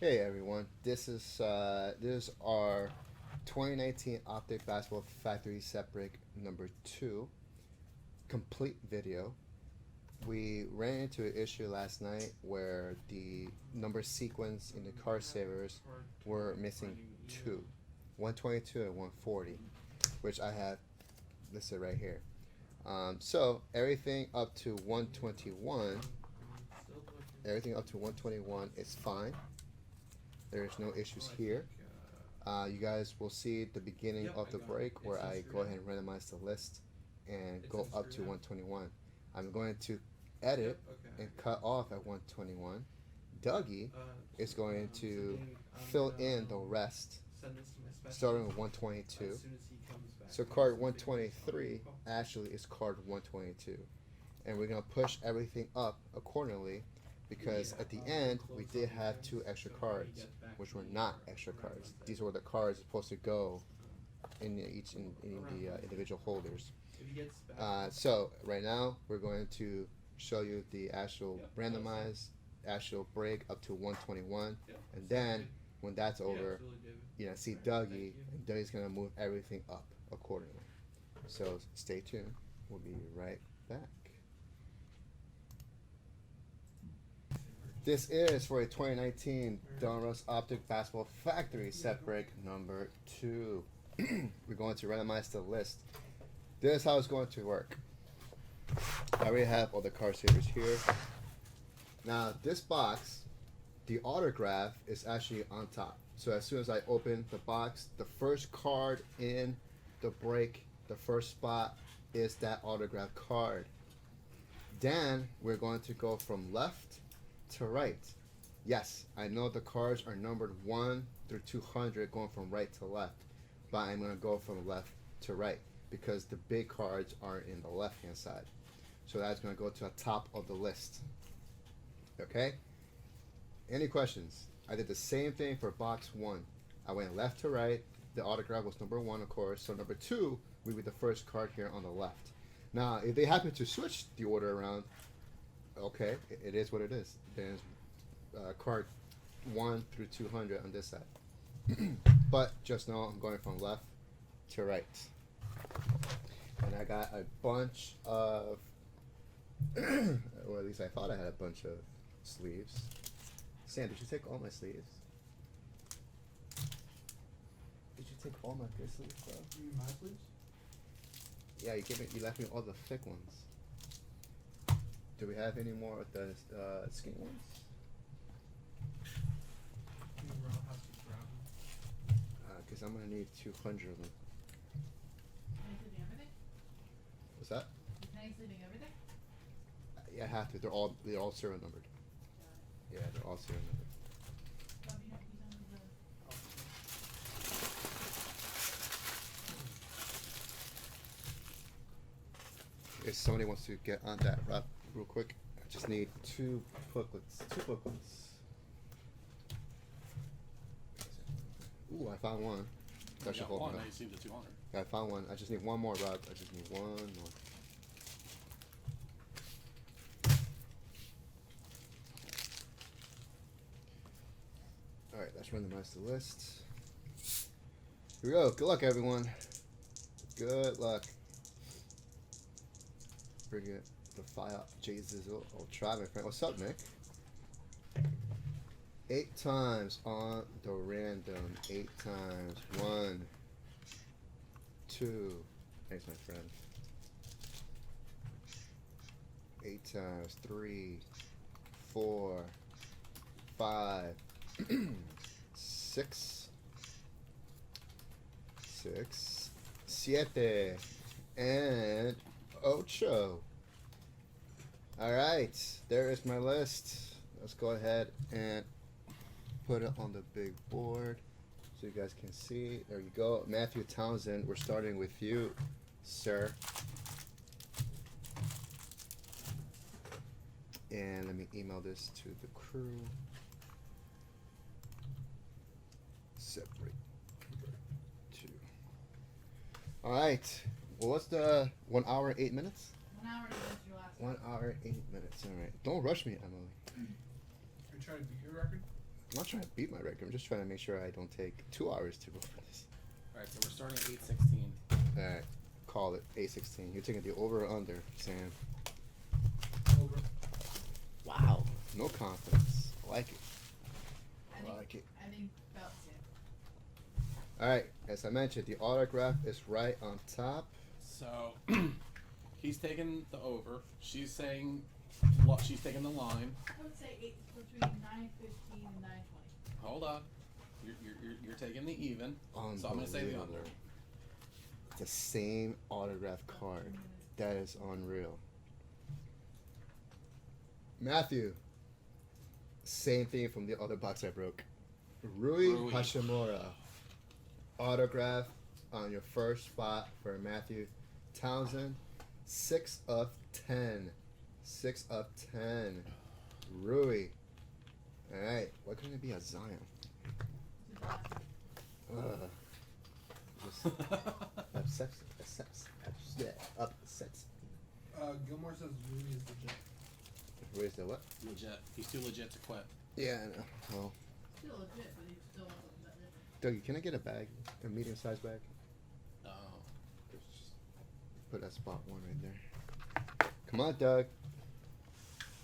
Hey everyone, this is our 2019 Optic Basketball Factory Set Break number 2 complete video. We ran into an issue last night where the number sequence in the card savers were missing two, 122 and 140, which I have listed right here. So everything up to 121 is fine. There's no issues here. You guys will see the beginning of the break where I go ahead and randomize the list and go up to 121. I'm going to edit and cut off at 121. Dougie is going to fill in the rest starting with 122. So card 123 actually is card 122. And we're going to push everything up accordingly because at the end we did have 2 extra cards, which were not extra cards. These were the cards supposed to go in the individual holders. So right now we're going to show you the actual randomized actual break up to 121, and then when that's over, see Dougie, and Dougie's gonna move everything up accordingly. So stay tuned. We'll be right back. This is for a 2019 Donruss Optic Basketball Factory Set Break number 2. We're going to randomize the list. This is how it's going to work. I already have all the card savers here. Now this box, the autograph is actually on top. So as soon as I open the box, the first card in the break, the first spot is that autograph card. Then we're going to go from left to right. Yes, I know the cards are numbered 1 through 200 going from right to left, but I'm going to go from left to right because the big cards are in the left hand side. So that's going to go to the top of the list. Okay? Any questions? I did the same thing for box 1. I went left to right. The autograph was number 1, of course. So number 2 would be the first card here on the left. Now, if they happen to switch the order around, okay, it is what it is. There's card 1 through 200 on this side. But just know I'm going from left to right. And I got a bunch of, or at least I thought I had a bunch of sleeves. Sam, did you take all my sleeves? Did you take all my good sleeves, bro? You mean my sleeves? Yeah, you left me all the thick ones. Do we have any more of the skinny ones? Because I'm going to need 200 of them. Are you sleeping everything? What's that? Are you sleeping everything? Yeah, I have to. They're all serial numbered. Yeah, they're all serial numbered. Bob, you have to be done with the... If somebody wants to get on that route real quick, I just need 2 booklets. 2 booklets. Ooh, I found one. That should hold one. me Now up. you see the 200. Yeah, I found one. I just need one more, Rob. I just need one more. Alright, let's randomize the list. Here we go. Good luck, everyone. Good luck. Bring it the file. Jay Zizzle. I'll try, my friend. What's up, Nick? 8 times on the random. 8 times. 1, 2. Thanks, my friend. 8 times. 3, 4, 5, 6, 7, and 8. Alright, there is my list. Let's go ahead and put it on the big board so you guys can see. There you go. Matthew Townsend, we're starting with you, sir. And let me email this to the crew. Separate. 2. Alright. Well, what's the 1 hour, 8 minutes? 1 hour to finish your last 1 hour, 8 minutes. Alright. Don't rush me, Emily. You're trying to beat your record? I'm not trying to beat my record. I'm just trying to make sure I don't take 2 hours to go for this. Alright, so we're starting at 816. All right, call it 816. You're taking the over or under, Sam. Over. Wow, no confidence. I like it. I like it. I think belts, yeah. All right, as I mentioned, the autograph is right on top. So he's taking the over. She's saying she's taking the line. I would say between 9:15 and 9:20. Hold on. You're taking the even. So I'm gonna say the under. Unbelievable. It's the same autograph card. That is unreal. Matthew, same thing from the other box I broke. Rui Hashimura, autograph on your first spot for Matthew Townsend. 6 of 10. 6 of 10. Rui. All right, what can it be? A Zion. Just upsets. Gilmore says Rui is legit. Where's the what? Legit. He's too legit to quit. Yeah, I know. Well, Still legit, but he still wants something that different. Dougie, can I get a bag? A medium-sized bag? Oh. Just put that spot one right there. Come on, Doug.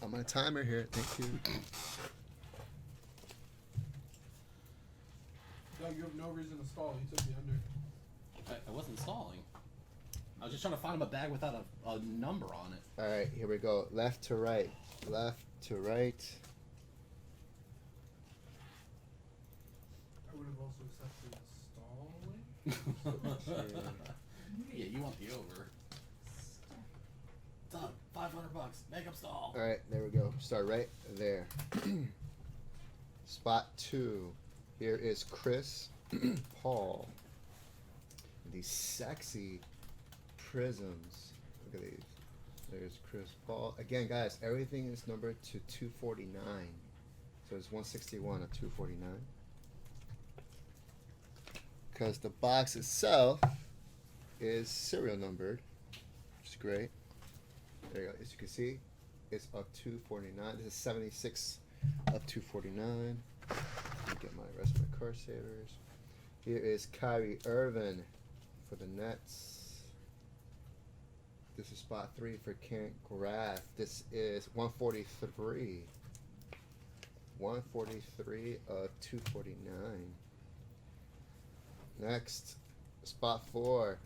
I'm on a timer here. Thank you. Doug, you have no reason to stall. You took the under. I wasn't stalling. I was just trying to find him a bag without a number on it. All right, here we go. Left to right. Left to right. I would have also accepted stalling. Yeah, you want the over. Doug, $500. Make him stall. All right, there we go. Start right there. Spot 2. Here is Chris Paul. These sexy prisms. Look at these. There's Chris Paul. Again, guys, everything is numbered to 249. So it's 161 of 249. Because the box itself is serial numbered, which is great. There you go. As you can see, it's of 249. This is 76 of 249. Let me get my rest of my card savers. Here is Kyrie Irving for the Nets. This is spot 3 for Kent Graff. This is 143. 143 of 249. Next, spot 4.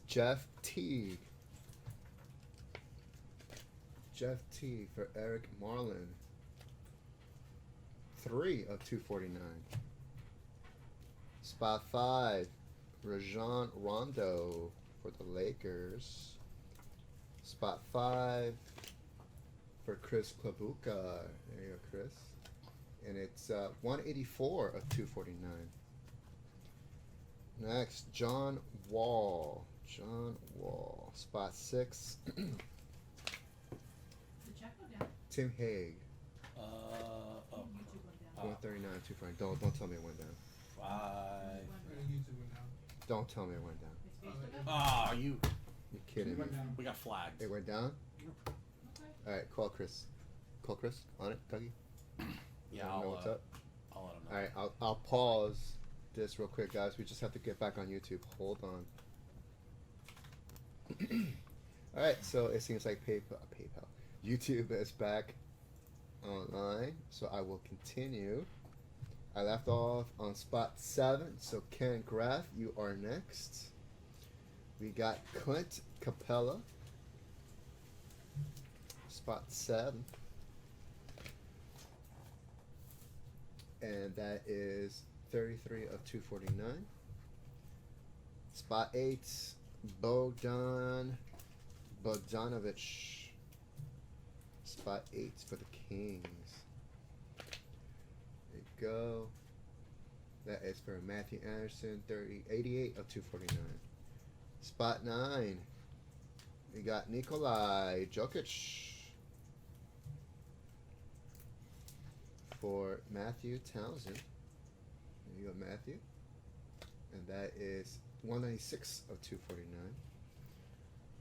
Jeff Teague. Jeff Teague for Eric Marlin. 3 of 249. Spot 5. Rajon Rondo for the Lakers. Spot 5 for Chris Klabuka. There you go, Chris. And it's 184 of 249. Next, John Wall. John Wall. Spot 6. The check go down. Tim Hague. Oh. YouTube went down. 139, 249. Don't tell me it went down. Bye. YouTube went down. Don't tell me it went down. His face went down? Oh, you. You're kidding me. Went down. We got flagged. It went down? Okay. Alright, call Chris. Call Chris on it, Dougie. Yeah, Let him know what's up. I'll let him know. Alright, I'll pause this real quick, guys. We just have to get back on YouTube. Hold on. Alright, so it seems like PayPal. YouTube is back online, so I will continue. I left off on spot 7, so Ken Graff, you are next. We got Clint Capella, spot 7. And that is 33 of 249. Spot 8, Bogdan Bogdanovic. Spot 8 for the Kings. There you go. That is for Matthew Anderson, 88 of 249. Spot 9. We got Nikolai Jokic for Matthew Townsend. There you go, Matthew. And that is 196 of 249.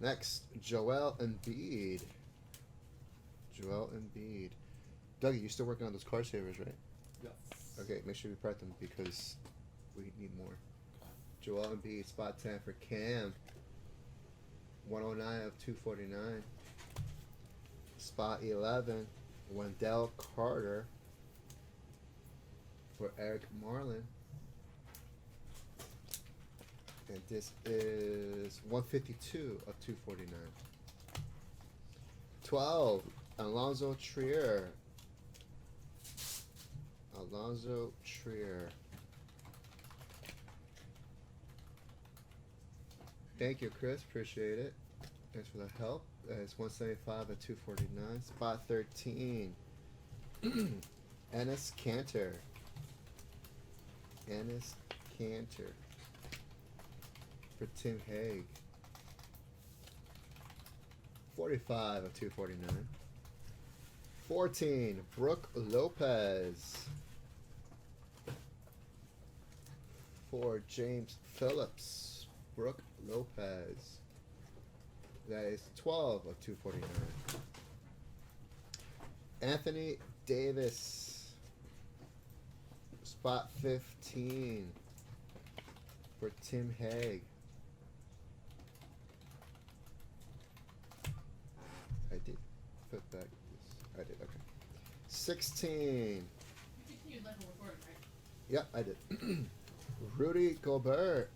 Next, Joel Embiid. Joel Embiid. Dougie, you still working on those card savers, right? Yes. Okay, make sure we prep them because we need more. Joel Embiid, spot 10 for Cam. 109 of 249. Spot 11, Wendell Carter for Eric Marlin. And this is 152 of 249. 12, Alonzo Trier. Alonzo Trier. Thank you, Chris. Appreciate it. Thanks for the help. It's 175 at 249. Spot 13. Ennis Cantor. Ennis Cantor. For Tim Hague. 45 of 249. 14. Brooke Lopez. For James Phillips. Brooke Lopez. That is 12 of 249. Anthony Davis. Spot 15 for Tim Hague. I did put back this. I did, okay. 16. You continued like a recording, right? Yep, I did. Rudy Gobert.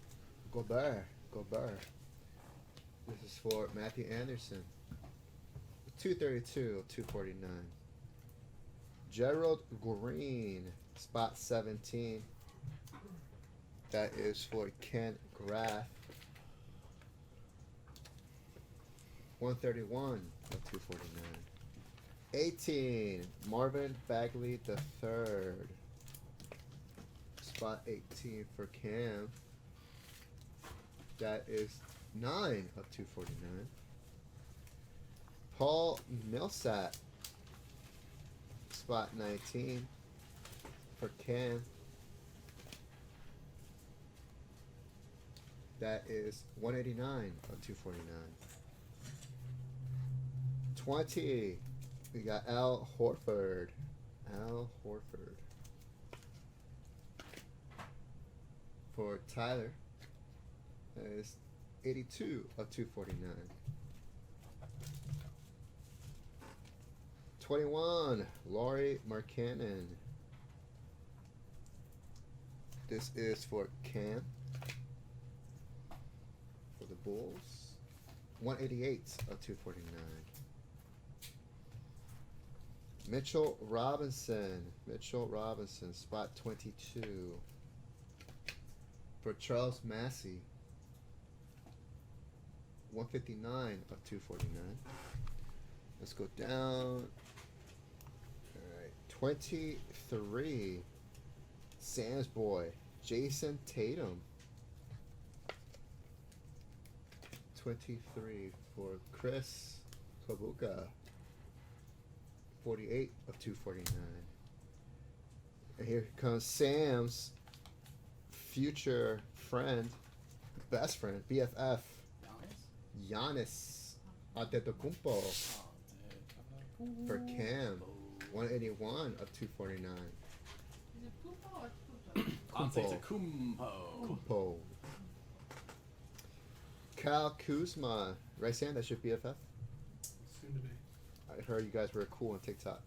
Gobert. This is for Matthew Anderson. 232 of 249. Gerald Green. Spot 17. That is for Ken Graff. 131 of 249. 18. Marvin Bagley III. Spot 18 for Cam. That is 9 of 249. Paul Millsap. Spot 19 for Cam. That is 189 of 249. 20. We got Al Horford. Al Horford. For Tyler. That is 82 of 249. 21. Laurie Markkanen. This is for Cam. For the Bulls. 188 of 249. Mitchell Robinson. Spot 22. For Charles Massey. 159 of 249. Let's go down. Alright. 23. Sam's boy. Jason Tatum. 23 for Chris Kabuka. 48 of 249. And here comes Sam's future friend, best friend, BFF, Giannis Antetokounmpo Oh, dude. for Cam. 181 of 249. Is it Pupo or Pupo? Antetokounmpo. Kumpo. Kyle Kuzma. Right, Sam? That's your BFF? Soon to be. I heard you guys were cool on TikTok.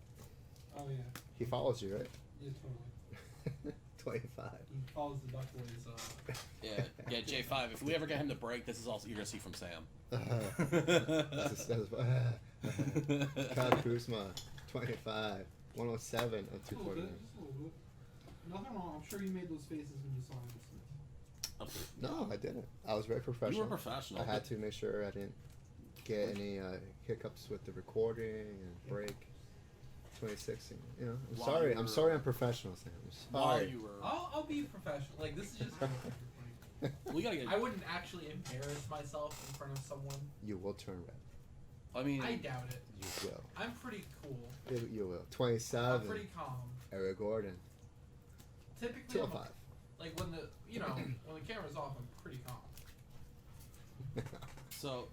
Oh yeah. He follows you, right? Yeah, totally. 25. He follows the Duck Boys. Yeah, J5. If we ever get him to break, this is also you're gonna see from Sam. Kyle Kuzma, 25. 107 of Just a little 249. bit. Just a little bit. Nothing wrong. I'm sure you made those faces when you saw him. No, I didn't. I was very professional. You were professional. I had to make sure I didn't get any hiccups with the recording and break. 26. You know, I'm While sorry. you I'm were- sorry. I'm professional, Sam. I'm While sorry. you were, I'll be professional. Like this is just. we gotta get. I wouldn't actually embarrass myself in front of someone. You will turn red. I mean, I doubt it. You will. I'm pretty cool. You will. I'm 27. pretty calm. Eric Gordon. Typically, I'm 205. like when the camera's off, I'm pretty calm. so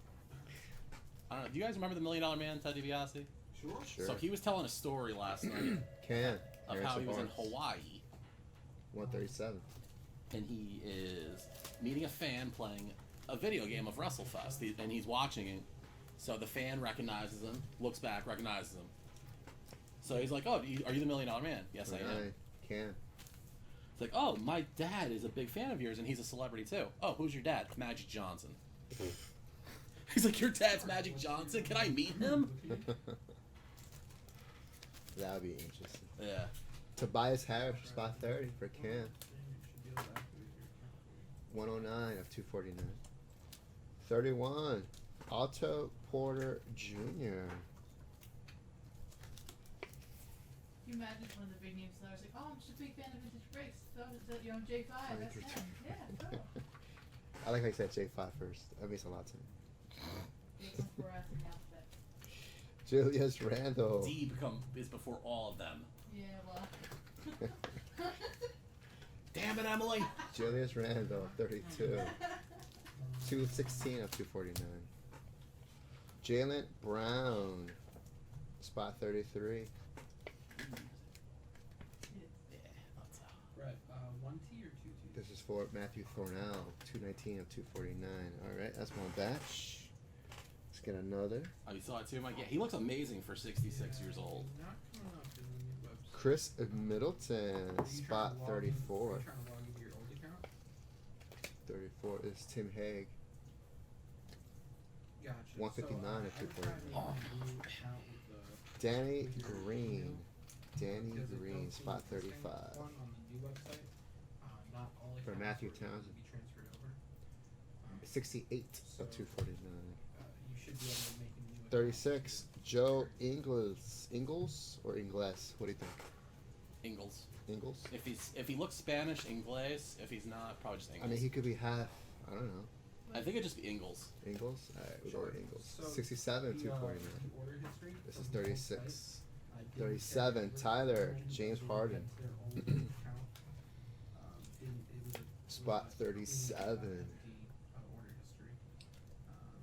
I don't know. Do you guys remember the $1 Million Man, Ted DiBiase? Sure. Sure. So he was telling a story last night Can. of Harrison how he was in Barnes. Hawaii 137. and he is meeting a fan playing a video game of WrestleFest, and he's watching it. So the fan recognizes him, looks back, recognizes him. So he's like, "Oh, are you the $1 Million Man?" "Yes, I am." Right. Can. It's like, "Oh, my dad is a big fan of yours, and he's a celebrity too." "Oh, who's your dad?" "Magic Johnson." He's like, "Your dad's Magic Johnson? Can I meet him?" That would be interesting. Yeah. Tobias Harris for spot 30 for Cam. 109 of 249. 31. Otto Porter Jr. Can you imagine one of the big name sellers like, oh, I'm just a big fan of vintage breaks. So you know, J5, that's him. Yeah, cool. I like how you said J5 first. That makes a lot to me. Big one for us in the alphabet. Julius Randle. D is before all of them. Yeah, well. Damn it, Emily! Julius Randle, 32. 216 of 249. Jalen Brown, spot 33. Right, 1T or 2T? This is for Matthew Thornell, 219 of 249. All right, that's one batch. Let's get another. Oh, you saw it too, Mike? Yeah, he looks amazing for 66 years old. Not coming up in the new website. Chris Middleton, Are you spot trying to log in- 34. Are you trying to log into your old account? 34 is Tim Hague. Gotcha. 159 so, at I would try 249. making a new account with the Danny with your Green. email, Danny because it Green, does spot seem like the 35. one on the new website, not all For accounts Matthew are able to Townsend. be transferred over. 68 of 249. You should be able to make a new account. 36, Joe Ingles. Ingles or Ingles? What do you think? Ingles. Ingles? If he looks Spanish, Inglés. If he's not, probably just Ingles. I mean, he could be half. I don't know. I think it'd just be Ingles. Ingles? Alright, we'll go with Ingles. So 67, the, 249. the order history This from is the old 36. site, I didn't 37, carry over Tyler, the James old Harden. their old account. It was Spot a 37. order history.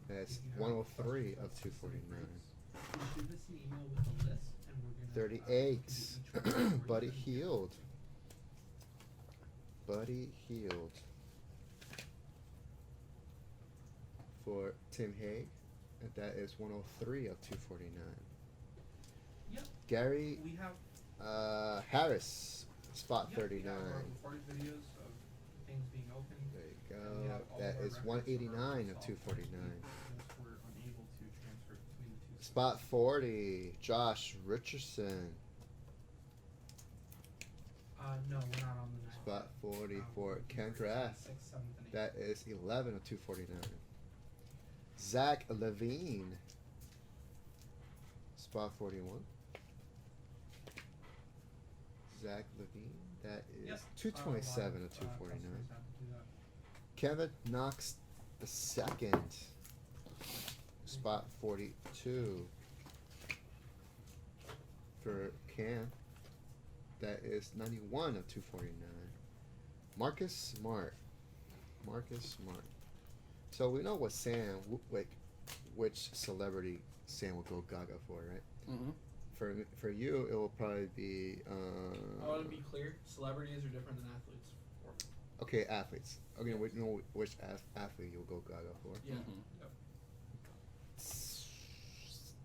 That's if you have 103 questions of about specific 249. breaks, just shoot us an email with the list, and we're gonna 38, do each one of the Buddy orders. Healed. Buddy Healed. For Tim Hague. And that is 103 of 249. Yep. Gary We have Harris, spot yep, we 39. have our recorded videos of things being opened. There you and we go. have all That of our is records 189 from of our 249. Just we're unable to transfer between the two. Spot 40, Josh Richardson. No, we're not on the next. Spot 40 for Ken Sixth, Graff. seventh, and eighth. That is 11 of 249. Zach Levine. Spot 41. Zach Levine. That is Yep. 227 of Customers 249. have to do that. Kevin Knox the second. Spot 42. For Cam. That is 91 of 249. Marcus Smart. Marcus Smart. So we know what Sam, like, which celebrity Sam would go gaga for, right? Mm-hmm. For you, it will probably be. I want to be clear. Celebrities are different than athletes. Okay, athletes. Okay, we know which athlete you'll go gaga for. Yeah. Mhm. Yep.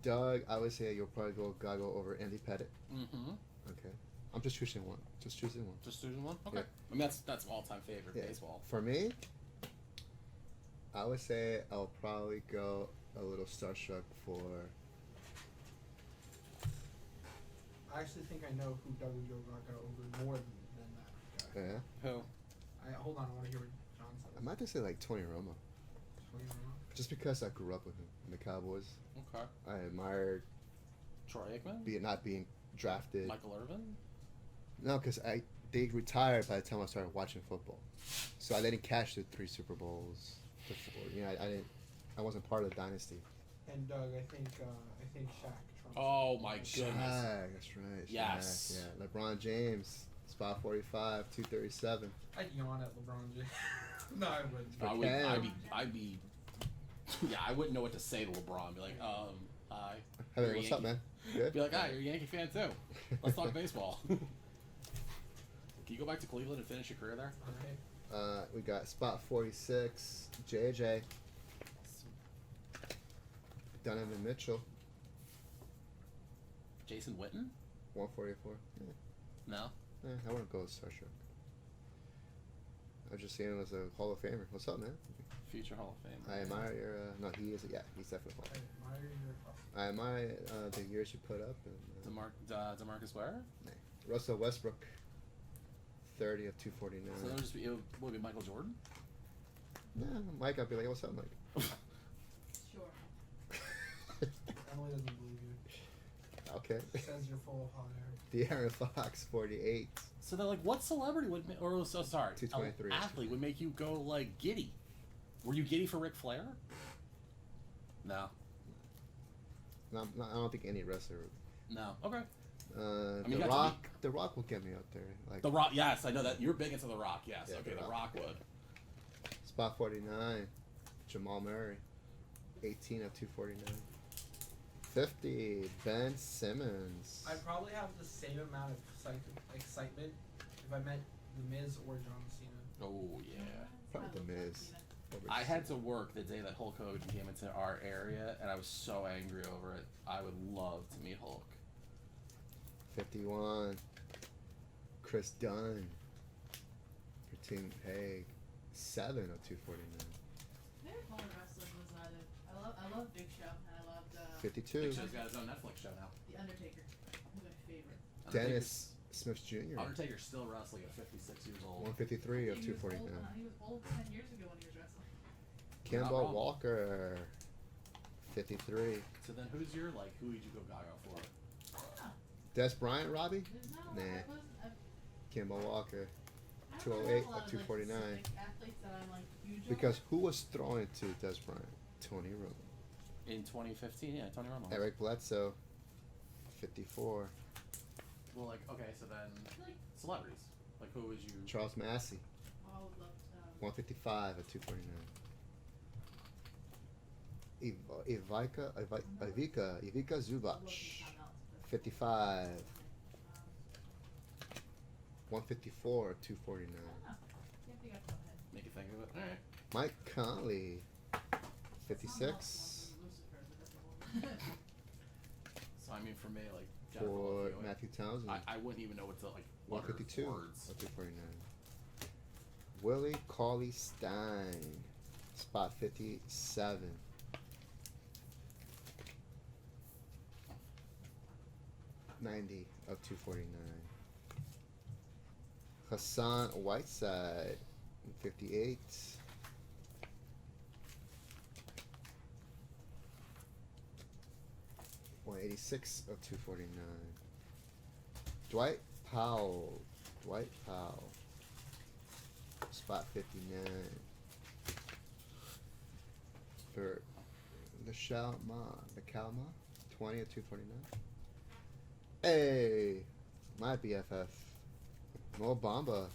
Doug, I would say you'll probably go gaga over Andy Pettit. Mm-hmm. Okay, I'm just choosing one. Just choosing one. Just choosing one? Okay. Yeah. I mean, that's all-time favorite Yeah. baseball. For me, I would say I'll probably go a little starstruck for. I actually think I know who W. Joe Gaga over more than that guy. Yeah, Who? Hold on, I want to hear what John says. I might just say like Tony Romo, Tony Romo? just because I grew up with him in the Cowboys. Okay. I admired Troy Aikman? not being drafted. Michael Irvin? No, because they retired by the time I started watching football, so I didn't catch the 3 Super Bowls before. You know, I wasn't part of the dynasty. And Doug, I think Shaq trumps. Oh my Shaq, goodness. that's right. Shaq, Yes. yeah. LeBron James, spot 45, 237. I'd yawn at LeBron James. No, I wouldn't. For I would. Cam. I'd be. Yeah, I wouldn't know what to say to LeBron. Be like, Hi. Hey, You're a what's up, Yankee- man? Good. Be like, hi, you're a Yankee fan too. Let's talk baseball. Can you go back to Cleveland and finish your career there? Alright. We got spot 46, JJ, Donovan Mitchell, Jason Witten? 144. Yeah. No. I wouldn't go with Starstruck. I was just seeing him as a Hall of Famer. What's up, man? Future Hall of Fame. I admire your. No, he is. Yeah, he's definitely Hall. I admire your hustle. I admire the years you put up. And, DeMarcus Ware? Russell Westbrook, 30 of 249. So that would just be, it would be Michael Jordan? Yeah, Mike, I'd be like, what's up, Mike? Sure. Emily doesn't believe you. Okay. Says you're full of hot air. De'Aaron Fox, 48. So they're like, what celebrity would, or so sorry, 223. an athlete would make you go like giddy? Were you giddy for Ric Flair? No. No, I don't think any wrestler. No. Okay. The you got to Rock. The Rock will get me up there. Like The Rock, yes, I know that. You're big into The Rock, yes. Yeah, okay, The The Rock would. spot 49, Jamal Murray, 18 of 249. 50, Ben Simmons. I'd probably have the same amount of excitement if I met The Miz or John Cena. Oh, yeah. Probably The Miz. Over I had to Cena. work the day that Hulk Hogan came into our area, and I was so angry over it. I would love to meet Hulk. 51, Chris Dunn for Team Hague, 7 of 249. Maybe Paul wrestling was either. I love Big Show and I loved 52, Big Show's got his own Netflix show now. The Undertaker. He's my favorite. Dennis Smith Jr., Undertaker's still wrestling at 56 years old. 153 of He was 249. old, he was old 10 years ago when he was wrestling. You're not Kemba wrong. Walker, 53. So then who's your, like, who would you go gaga for? Des Bryant, Robbie? There's not Nah. I wasn't, Kemba Walker. I 208 don't know a of lot of, 249. Like, specific athletes that I'm like huge Because over. who was throwing to Des Bryant? Tony Romo. In 2015, yeah, Tony Romo. Eric Bledsoe, 54. Well, like, okay, so then Like, celebrities. Like, who would you? Charles Massey, I would love 155 of 249. Ivica Zubac, 55. 154 of 249. Can't think off the top of my head. Make you think of it. All right. Mike Conley, Someone 56 else wants to be Lucifer, but that's a whole- So I mean, for me, like Jennifer for Love Hewitt, Matthew Townsend. I wouldn't even know what to like. What are 152 words? of 249. Willie Cauley Stein, spot 57. $90 of 249. Hassan Whiteside, 58. $186 of 249. Dwight Powell, spot 59. For the Calma, 20 of 249. Hey, my BFF, Mo Bamba.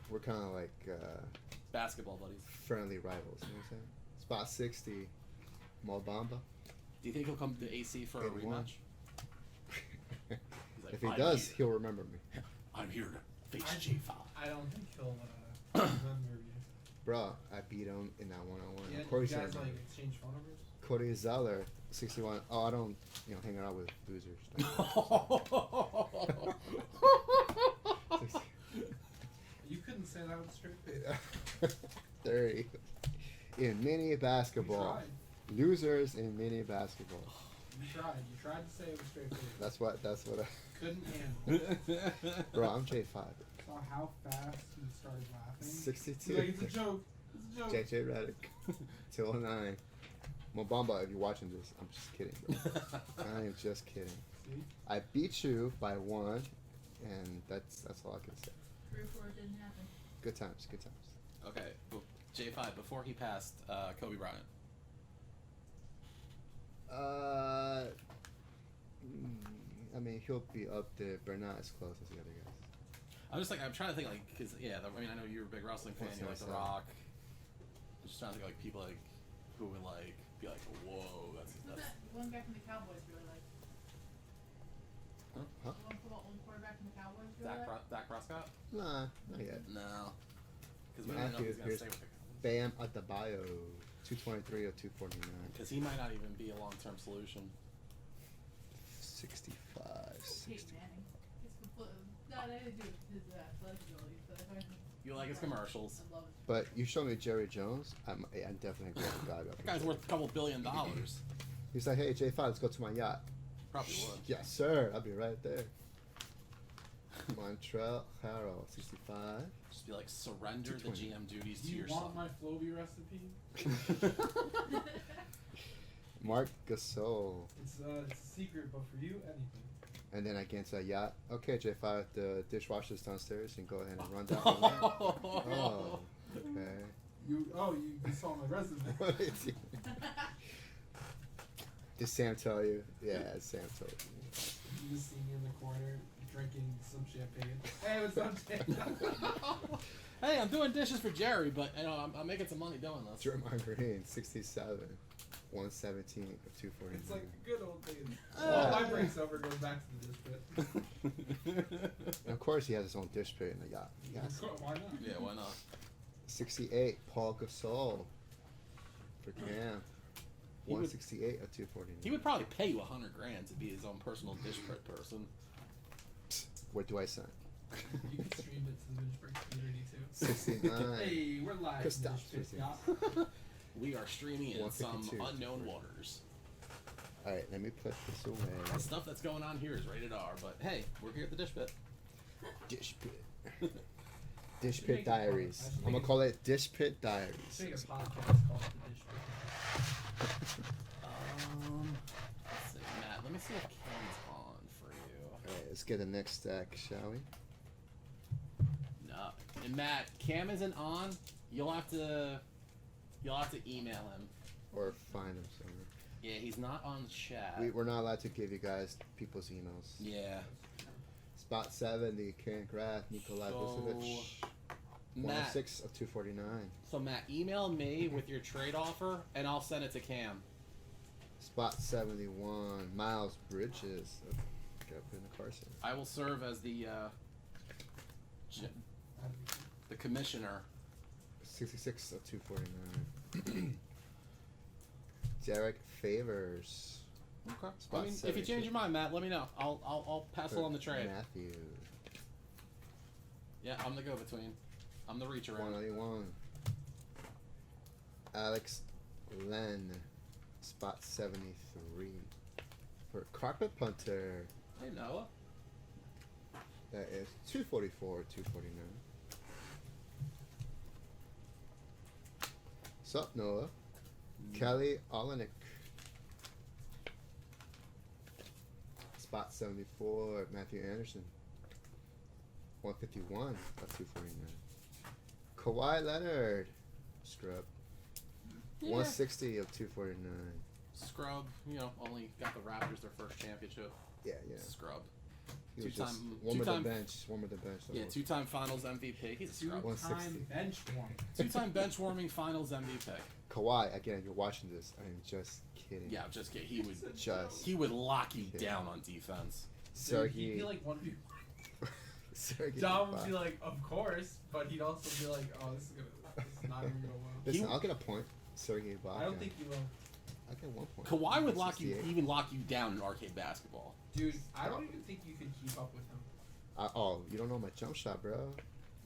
We're kind of like Basketball buddies. friendly rivals, you know what I'm saying? Spot 60, Mo Bamba. Do you think he'll come to AC for a 81. rematch? He's like, If he "I'm does, here. he'll remember me. I'm here to face J5. I don't think he'll remember you. Bro, I beat him in that one-on-one. Yeah, Corey you guys Zeller. like exchange phone numbers? Cody Zeller, 61. Oh, I don't, hang out with losers. You couldn't say that with a straight face. 30. In mini You basketball. tried. Losers in mini basketball. You tried. You tried to say it with a straight face. That's what I. Couldn't handle. Bro, I'm J5. Saw how fast he started laughing. 62. Like, it's a joke. It's a joke. JJ Redick. 209. Mobamba, if you're watching this, I'm just kidding, bro. I am just kidding. See? I beat you by 1, and that's all I can say. Proof where it didn't happen. Good times, good times. Okay, well, J5 before he passed Kobe Bryant. I mean, he'll be up there, but not as close as the other guys. I'm trying to think like, cause yeah, I mean I know you're a big wrestling fan. What's You that like The sound? Rock. I'm just trying to think like people like who would like be like, whoa, Who's that's that one guy from the Cowboys really like? Huh? Huh? One quarterback from the Cowboys really like? Dak Prescott. Nah, not yet. No, because we don't know if he's gonna Here's stay with the Cowboys. Bam Adebayo, 223 of 249. Because he might not even be a long-term solution. 65. Peyton 60. Manning. It's not anything to do with his athletic abilities, but if I You like his commercials. I love it. But you show me Jerry Jones, I'm definitely going to grab That guy's worth a couple $1 billion. He's like, hey, J5, let's go to my yacht. Probably would. Yes, sir. I'll be right there. Montreal Harrell, 65. Just be like, surrender the 220. GM duties Do to you your want son. my Flovey recipe? Mark Gasol. It's a secret, but for you, anything. And then against a yacht. Okay, J5, the dishwasher's downstairs. You can go ahead and run down. Oh, okay. You saw my resume. Did Sam tell you? Yeah, Sam told you. You just see me in the corner drinking some champagne. Hey, what's up, Jay? Hey, I'm doing dishes for Jerry, but you know I'm making some money doing this. Draymond Green, 67. 117 of 249. It's like the good old days. Oh. My breaks over goes back to the dish pit. And of course, he has his own dish pit in the yacht. Yes. Why not? Yeah, why not? 68, Paul Gasol for Cam. He would- 168 of 249. He would probably pay you $100,000 to be his own personal dish prep person. What do I sign? You can stream it to the Midgeburg community too. 69. Hey, we're live. Kristaps Dish Pit, Porzingis. yeah. We are streaming in some 152. unknown waters. All right, let me put this The away. stuff that's going on here is rated R, but hey, we're here at the dish pit. Dish pit. Dish Should Pit make a- Diaries. I should I'm gonna make a- call it Dish Pit Diaries. Make a podcast called the Dish Pit. Let's see, Matt. Let me see if Ken's on for you. All right, let's get the next stack, shall we? No, and Matt, Cam isn't on. You'll have to email him. Or find them somewhere. Yeah, he's not on chat. We're not allowed to give you guys people's emails. Yeah, Spot 70, Karen Graff, Nikolai Vucevic. Matt. 106 of 249. So Matt, email me with your trade offer, and I'll send it to Cam. Spot 71, Miles Bridges. Oh, gotta put in the Carson. I will serve as the commissioner. 66 of 249. Derek Favors. Okay. Spot I mean, if you 72. change your mind, Matt, let me know. I'll pass For along the trade. Matthew. Yeah, I'm the go-between. I'm the reach around. 191. Alex Len. Spot 73. For Carpet Punter. Hey Noah. That is 244, 249. Sup, Noah? Kelly Olenek. Spot 74, Matthew Anderson. 151 of 249. Kawhi Leonard. Scrub. Yeah. 160 of 249. Scrub, you know, only got the Raptors their first championship. Yeah, yeah. Scrub. He was Two-time- just warm of the two-time- bench. Warm of the bench. Yeah, two-time Finals MVP. He's a scrub. 160. Two-time bench warming. Two-time bench warming Finals MVP. Kawhi, again, you're watching this. I'm just kidding. Yeah, just kidding. He would Just he would lock you kidding. down on defense. Dude, Sergey. he'd be like one of you. Sergey Dom would Ibaka. be like, of course, but he'd also be like, oh, this is not even gonna go well. Listen, He- I'll get a point. Sergey Ibaka. I don't think you will. I'll get 1 point. Kawhi would lock you 68. even lock you down in arcade basketball. Dude, I don't even think you could keep up with him. Oh, you don't know my jump shot, bro.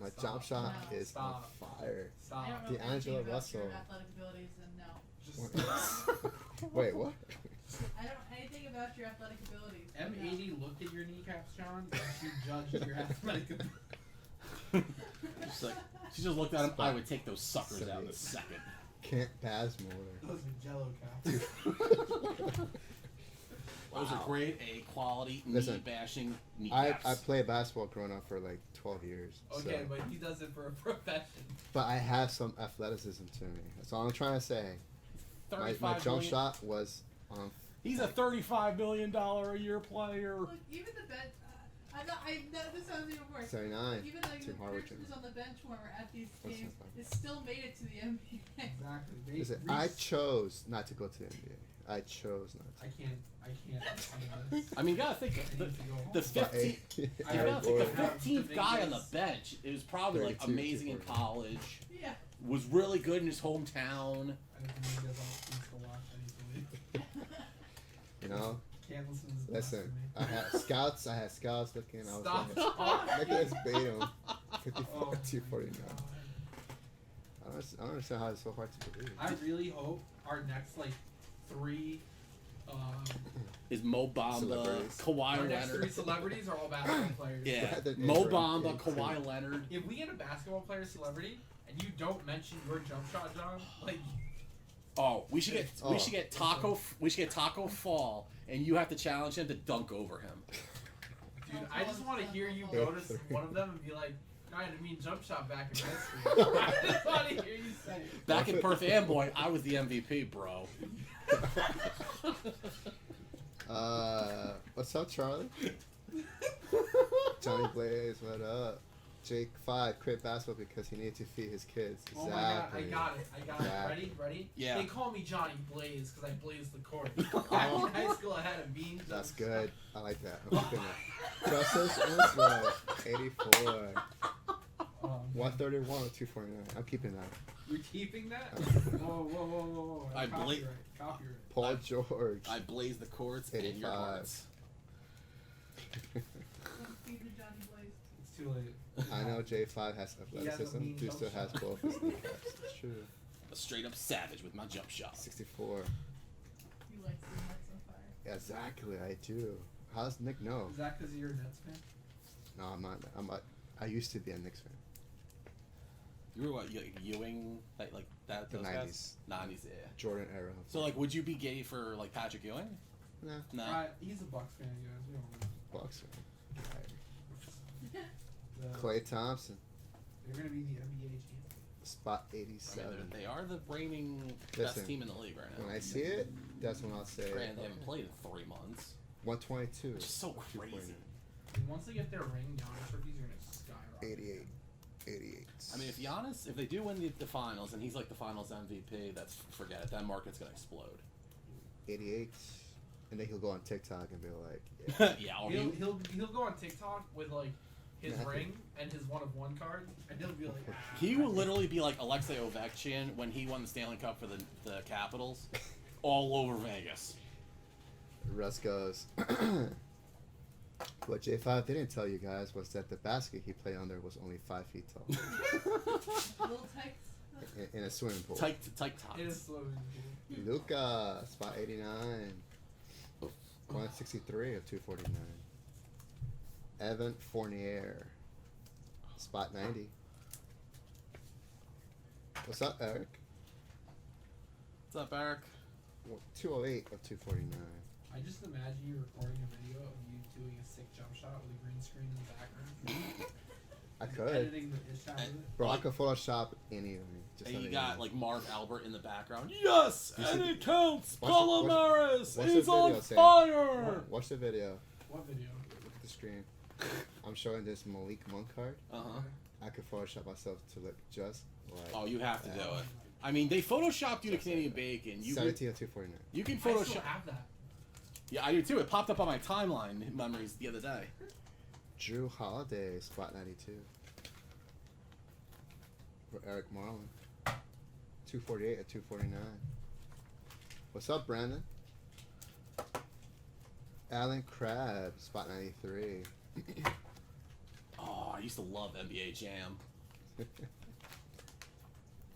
My Stop. jump shot No. is Stop. on fire. Stop. I don't know D'Angelo anything about Russell. your athletic abilities, and no. Just Wait, what? I don't know anything about your athletic abilities. but no. M80 looked at your kneecaps, John, and she judged your athletic ability. She's like, she just looked at him. I would take those suckers out in a 78. second. Can't pass more. Those are jello caps. Those are great A quality Listen, knee bashing I kneecaps. played basketball growing up for like 12 years. Okay, so. but he does it for a profession. But I have some athleticism to me. That's all I'm trying to say. My 35 jump million- shot was on. He's a $35 million a year player. Look, even the bench. This sounds even worse. 79. Even though Too the hard person to- who's on the bench when we're at these What's games, that? it still made it to the NBA. Exactly. They, Listen, Reese- I chose not to go to the NBA. I chose not I can't listen to this. I mean, you gotta think I the, need to go home. the to. But, 15th. hey, I You gotta gotta think think the of- 15th guy on the Vegas. bench. It was probably like 32, amazing in 240. college. Yeah. Was really good in his hometown. I don't think he does all things to watch anything. you know, Can't listen to this. listen. blasphemy. I had scouts looking. I was Stop like, talking. look at this Batum. 54, Oh my 249. God. I don't understand how it's so hard to believe. I really hope our next like 3 Is Mo Bamba, Celebrities. Kawhi our next 3 Leonard. celebrities are all basketball players. Yeah, Rather than Mo Ingram, Bamba, Ingram. Kawhi Leonard. If we get a basketball player celebrity and you don't mention your jump shot, John, like Oh, we should get Oh. we should get Taco Fall, and you have to challenge him to dunk over him. dude, I just want to hear you Yeah. notice one of them and be like, I didn't mean jump shot back in history. I just want to hear you say it. Back in Perth Amboy, I was the MVP, bro. What's up, Charlie? Johnny Blaze, what up? Jake 5 quit basketball because he needed to feed his kids. Oh my god, I Exactly. got it. Exactly. Ready? Yeah. They call me Johnny Blaze because I blazed the court. Back in high school, I had a mean jump That's shot. good. I like that. I'm keeping that. Justice Winslow, 84. Oh, man. 131 or 249. I'm keeping that. You're keeping that? Whoa. I Copyright. bla- Copyright. Paul George. I blaze the courts and your 85. hearts. Don't feed the Johnny Blaze. It's too late. I know J5 has He has a athleticism. mean Dude still jump has shot. both his kneecaps. It's true. A straight up savage with my jump shot. 64. You like the Nets on fire. Yeah, exactly, I do. How's Nick know? Is that because you're a Nets fan? No, I'm not. I used to be a Knicks fan. You were what, Ewing, like that? The Those 90s. guys? 90s, yeah. Jordan era. So like, would you be gay for like Patrick Ewing? Nah, No. He's a Bucks fan, you guys. We don't know. Bucks fan. The- Clay Thompson, They're going to be the NBA champions. spot I 87. mean, they are the reigning best Listen, team in the league right now. When I see it, that's when I'll say Granted, they haven't played in 3 months. 122. Which is so or crazy. 249. And once they get their ring, Giannis rookies are going to skyrocket. 88. 88. I mean, if Giannis, if they do win the finals and he's like the finals MVP, that's forget it. That market's gonna explode. 88. And then he'll go on TikTok and be like, yeah. Yeah, or He'll go on TikTok with like his Nothing. ring and his one of one card, and he'll be like, he will literally be like Alexei Ovechkin when he won the Stanley Cup for the Capitals, all over Vegas. Russ goes, what J5 didn't tell you guys was that the basket he played under was only 5 feet tall Little Tex. in a swimming pool. Tight It is tots. so cool. Luca, spot 89. 163 of 249. Evan Fournier, spot 90. What's up, Eric? What's up, Eric? 208 of 249. I just imagine you recording a video of you doing a sick jump shot with a green screen in the background. I and could. Editing the ish out of it. Bro, I could Photoshop anything. Just And you about got anything. like Marv Albert in the background. Yes, You and should- it counts. watch Palomares watch the is on video, Sam. fire. Watch the video. What video? Look at the screen. I'm showing this Malik Monk card. Uh huh. I could Photoshop myself to look just like Oh, you have to do Oh it. I mean, they photoshopped you to Canadian Bacon. You can, 17 of 249. you can I still Photoshop. have that. Yeah, I do too. It popped up on my timeline memories the other day. Drew Holiday, spot 92. For Eric Marlin. 248 at 249. What's up, Brandon? Alan Crabb, spot 93. Oh, I used to love NBA Jam.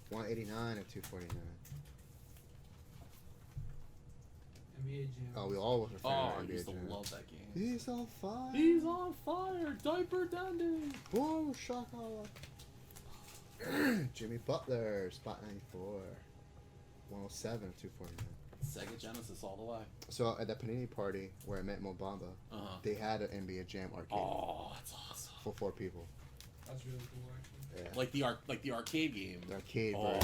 189 at 249. NBA Jam. Oh, we all was a fan Oh, I of NBA used to Jam. love that game. He's on fire. He's on fire, diaper dandy. Boom, shaka. Jimmy Butler, spot 94. 107 at 249. Sega Genesis all the way. So at the Panini party where I met Mo Bamba, Uh huh. they had an NBA Jam arcade Oh, that's awesome. for 4 people. That's really cool, actually. Yeah. Like the arcade game. The arcade Oh, version.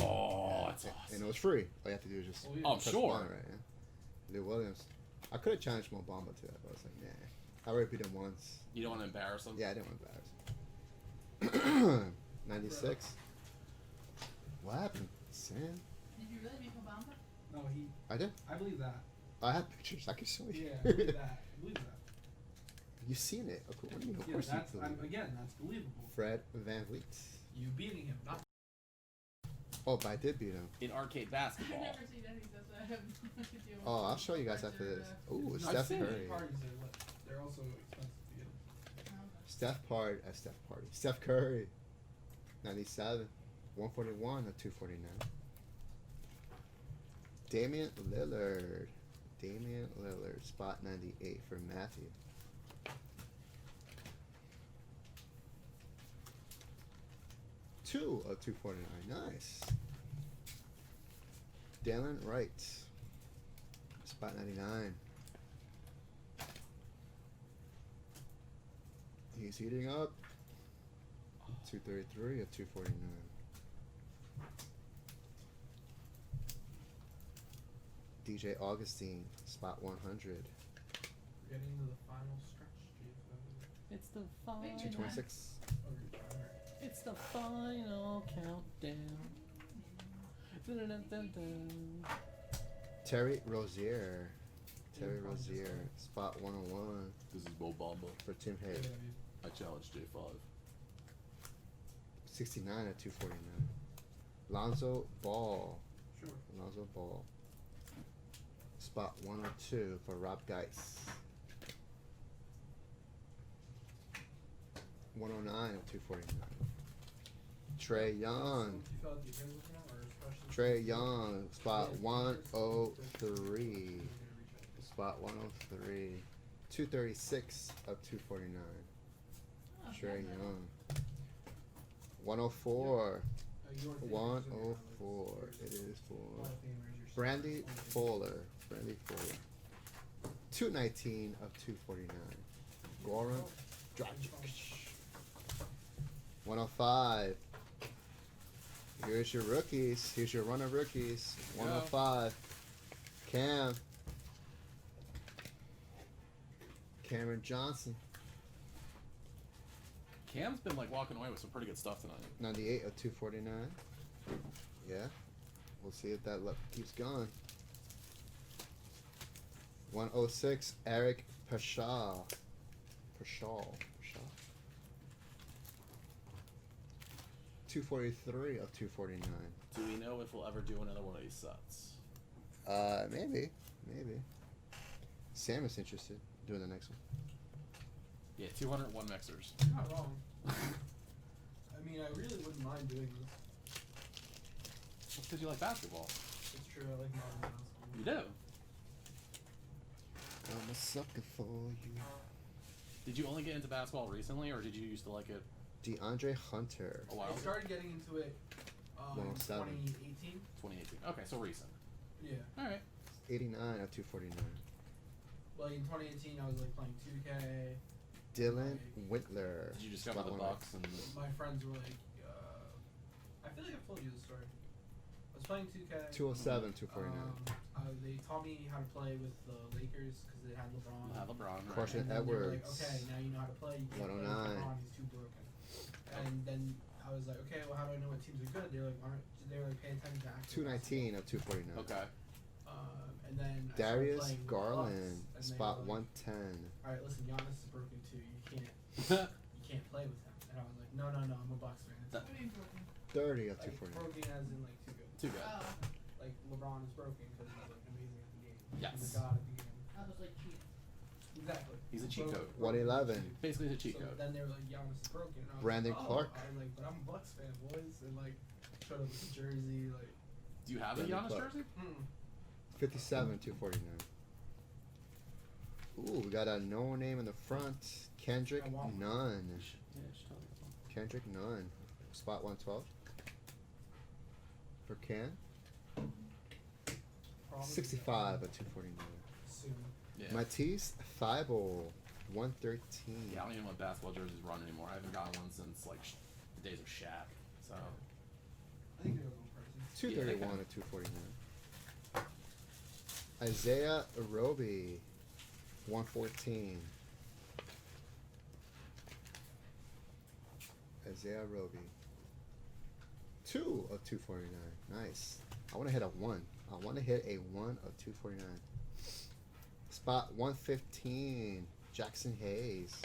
that's And- awesome. And it was free. All you have to do is just Oh, yeah. Oh, I'm press sure. button, right? Yeah. Lou Williams. I could have challenged Mo Bamba to that, but I was like, nah. I already beat him once. You don't want to embarrass him? Yeah, I didn't want to embarrass him. 96. What happened, Sam? Did you really beat Obama? No, he. I did. I believe that. I have pictures. I can show you. Yeah, I believe that. I believe that. You've seen it. Of course, what do you mean? Of Yeah, course that's, you believe it. again, that's believable. Fred Van Vliet. You beating him, not. Oh, but I did beat him. In arcade I've basketball. never seen any of this. I have no idea what Oh, I'll show you guys after this. Ooh, I've Steph seen it. Curry. Parties are what? They're also expensive to get. Oh, Steph Curry. 97. 141 of 249. Damian Lillard. Spot 98 for Matthew. Two of 249. Nice. Dalen Wright. Spot 99. He's heating up. 233 of 249. DJ Augustine, spot 100. We're getting to the final stretch, GFO. It's the final. 226. Oh, you're tired. It's the final countdown. Dun-dun-dun-dun-dun. Terry Rozier. Spot 101 This is Bo Bamba. for Tim Yeah, Hayes. dude. I challenge J5. 69 of 249. Lonzo Ball. Sure. Spot 102 for Rob Geis. 109 of 249. Trey Young. You felt like you guys looking at, or especially- Trey Young. Spot Yeah, 103. Spot 103. 236 of 249. Oh, Trey yeah. Young. 104. Your thing is 104. in It your is for Hall of Famers, your Brandy stats. Fuller. 219 of 249. Goran Dragic. 105. Here's your rookies. Here's your run of rookies. 105. Cameron Johnson. Cam's been like walking away with some pretty good stuff tonight. 98 of 249. Yeah. We'll see if that luck keeps going. 106. Eric Pashaw. 243 of 249. Do we know if we'll ever do another one of these sets? Maybe. Sam is interested in doing the next one. Yeah, 201 mixers. You're not wrong. I mean, I really wouldn't mind doing this. That's because you like basketball. It's true, I like modern basketball. You do. I'm a sucker for you. Did you only get into basketball recently, or did you used to like it DeAndre Hunter. a while I ago? started getting into it in 107. 2018. 2018. Okay, so recent. Yeah. All right. 89 of 249. Like in 2018, I was like playing 2K. Dylan Wintler. Did you discover the Spot 108. Bucks and My friends were like, I feel like I've told you this story. I was playing 2K. 207, 249. They taught me how to play with the Lakers because they had LeBron. LeBron? Right? Carson And then they were like, Edwards. okay, now you know how to play. You can't play with 109. LeBron, he's too broken. And then I was like, okay, well, how do I know what teams are good? They were like, they were like paying attention to actual 219 of 249. Okay. and then I started Darius playing with the Garland. Bucks, and they Spot were like, 110. all right, listen, Giannis is broken too. You can't play with him. And I was like, no, I'm a Bucks fan. It's That- What are you broken? 30 of like 249. broken as in like too good. Too good. Oh, Like LeBron is broken because he's like amazing at the game. Yes. He's a god at the game. I was like cheating. Exactly. He's a cheat code. 111. Basically, it's a cheat So code. then they were like, Giannis is broken. And I was Brandon like, Clark. I was like, but I'm a Bucks fan, boys. And like, showed up with the jersey, like. Do you have a Brandon Giannis Clark. jersey? 57 249. Ooh, we got a no name in the front. Kendrick I want one. Nunn. Yeah, just tell me that one. Kendrick Nunn. Spot 112. For Can. Probably 65 at 249. Soon. Yeah. Matisse Thybulle. 113. Yeah, I don't even know what basketball jerseys run anymore. I haven't gotten one since like the days of Shaq. So I think they're a little pricey. 231 Yeah, at 249. Isaiah Roby. 114. Isaiah Roby. 2 of 249. Nice. I want to hit a 1. I want to hit a 1 of 249. Spot 115. Jackson Hayes.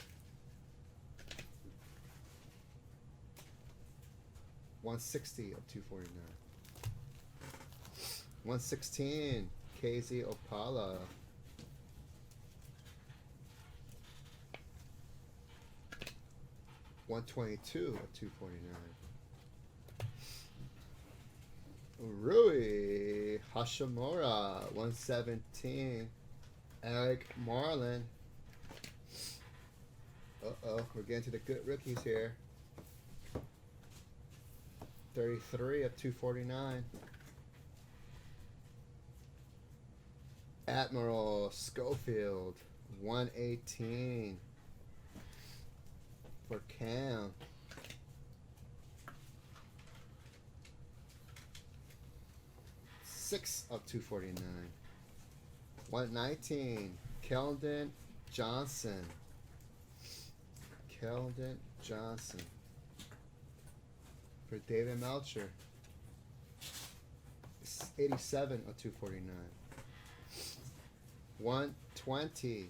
160 of 249. 116. KZ Opala. 122 of 249. Rui Hashimura, 117. Eric Marlin. We're getting to the good rookies here. 33 of 249. Admiral Schofield, 118 for Cam. Six of 249. 119. Keldon Johnson. Keldon Johnson for David Melcher. 87 of 249. 120.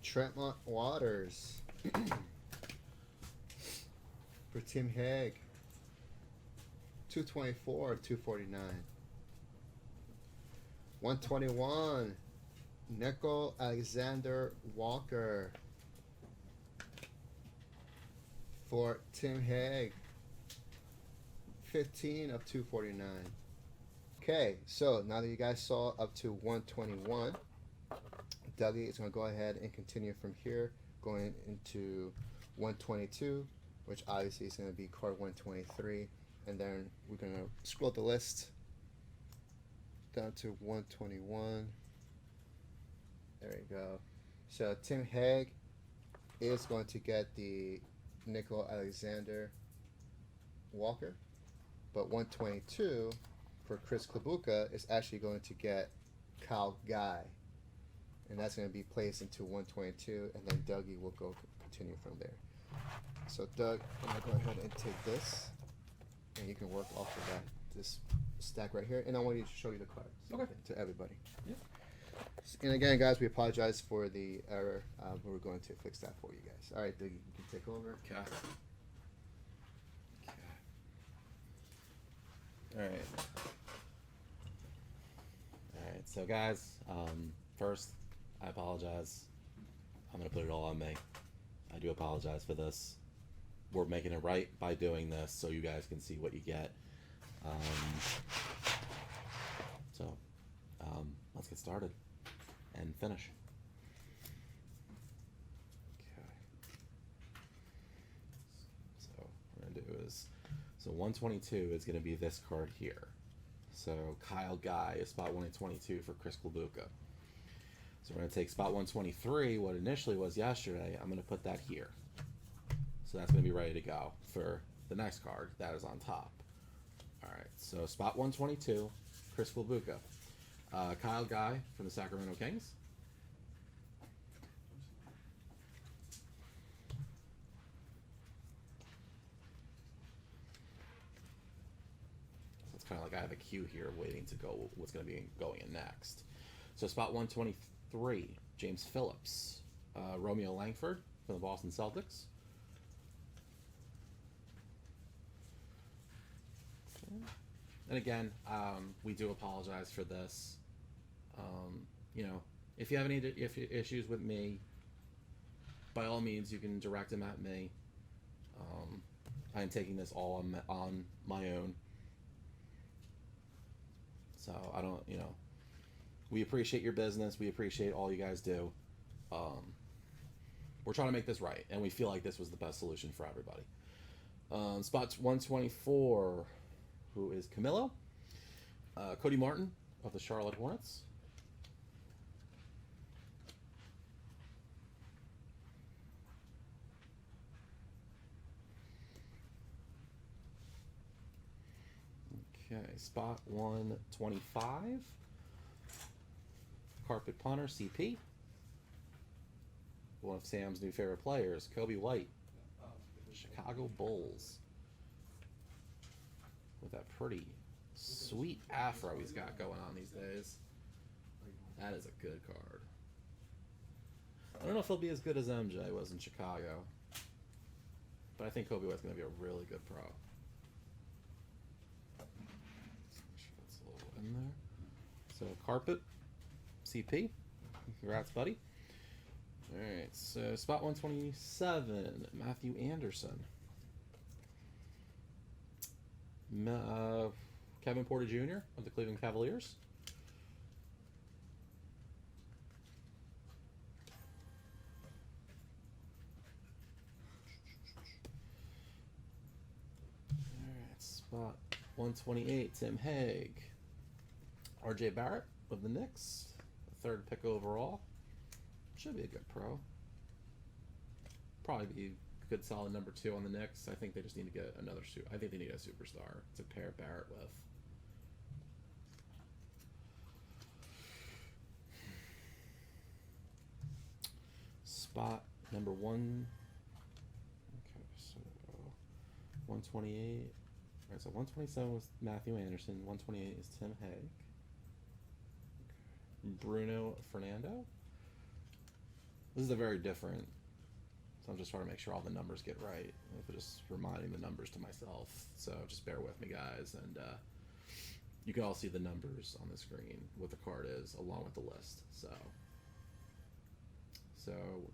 Tremont Waters for Tim Hague. 224 of 249. 121. Nickel Alexander Walker for Tim Hague. 15 of 249. Okay, so now that you guys saw up to 121, Dougie is going to go ahead and continue from here, going into 122, which obviously is going to be card 123, and then we're going to scroll the list down to 121. There you go. So Tim Hague is going to get the Nickel Alexander Walker, but 122 for Chris Klabuka is actually going to get Kyle Guy, and that's going to be placed into 122, and then Dougie will go continue from there. So Doug, I'm going to go ahead and take this, and you can work off of that, this stack right here, and I want you to show you the cards to everybody. Yeah. And again, guys, we apologize for the error, but we're going to fix that for you guys. All right, Dougie, you can take over. Okay. Alright. Alright, so guys, first, I apologize. I'm going to put it all on me. I do apologize for this. We're making it right by doing this so you guys can see what you get. Let's get started and finish. Okay. So what we're going to do is, so 122 is going to be this card here. So Kyle Guy is spot 122 for Chris Klabuka. So we're going to take spot 123, what initially was yesterday, I'm going to put that here. So that's going to be ready to go for the next card that is on top. Alright, so spot 122, Chris Klabuka. Kyle Guy from the Sacramento Kings. It's kind of like I have a queue here waiting to go what's going to be going in next. So spot 123, James Phillips. Romeo Langford from the Boston Celtics. Okay. And again, we do apologize for this. You know, if you have any issues with me, by all means, you can direct them at me. I'm taking this all on my own. So I don't, you know, we appreciate your business. We appreciate all you guys do. We're trying to make this right, and we feel like this was the best solution for everybody. Spot 124, who is Camilo. Cody Martin of the Charlotte Hornets. Okay, spot 125. Carpet punter, CP. One of Sam's new favorite players, Kobe White. Chicago Bulls. With that pretty sweet afro he's got going on these days. That is a good card. I don't know if he'll be as good as MJ was in Chicago, but I think Kobe White's going to be a really good pro. Make sure that's a little in there. So carpet, CP, congrats, buddy. All right, so spot 127, Matthew Anderson. Kevin Porter Jr. of the Cleveland Cavaliers. Alright, spot 128, Tim Hague. RJ Barrett of the Knicks, the 3rd pick overall. Should be a good pro. Probably be a good solid number 2 on the Knicks. I think they just need to get another I think they need a superstar to pair Barrett with. Spot number 1. Okay, so 128. Alright, so 127 was Matthew Anderson. 128 is Tim Hague. Okay. Bruno Fernando. This is a very different. So I'm just trying to make sure all the numbers get right. I'm just reminding the numbers to myself. So just bear with me, guys. And you can all see the numbers on the screen, what the card is, along with the list. So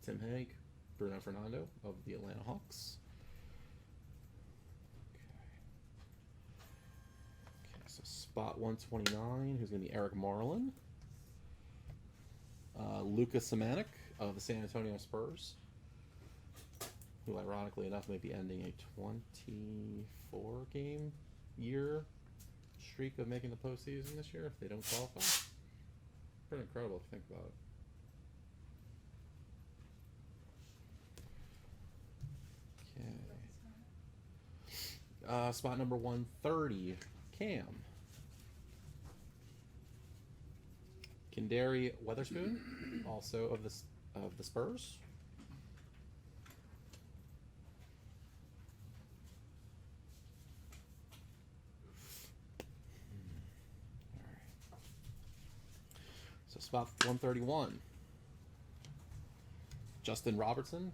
Tim Hague, Bruno Fernando of the Atlanta Hawks. Okay, so spot 129, who's going to be Eric Marlin. Luka Samanik of the San Antonio Spurs, who ironically enough may be ending a 24-game year streak of making the postseason this year if they don't qualify. Pretty incredible if you think about it. Okay. Spot number 130, Cam. Kendary Weatherspoon, also of the Spurs. All right. So spot 131, Justin Robertson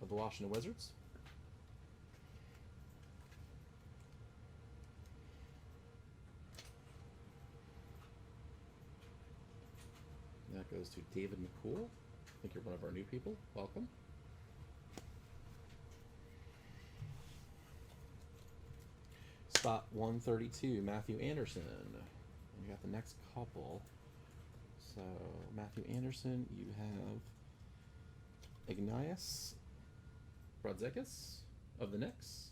of the Washington Wizards. That goes to David McCool. I think you're one of our new people. Welcome. Spot 132, Matthew Anderson. And you got the next couple. So, Matthew Anderson, you have Ignias Brazdeikis of the Knicks.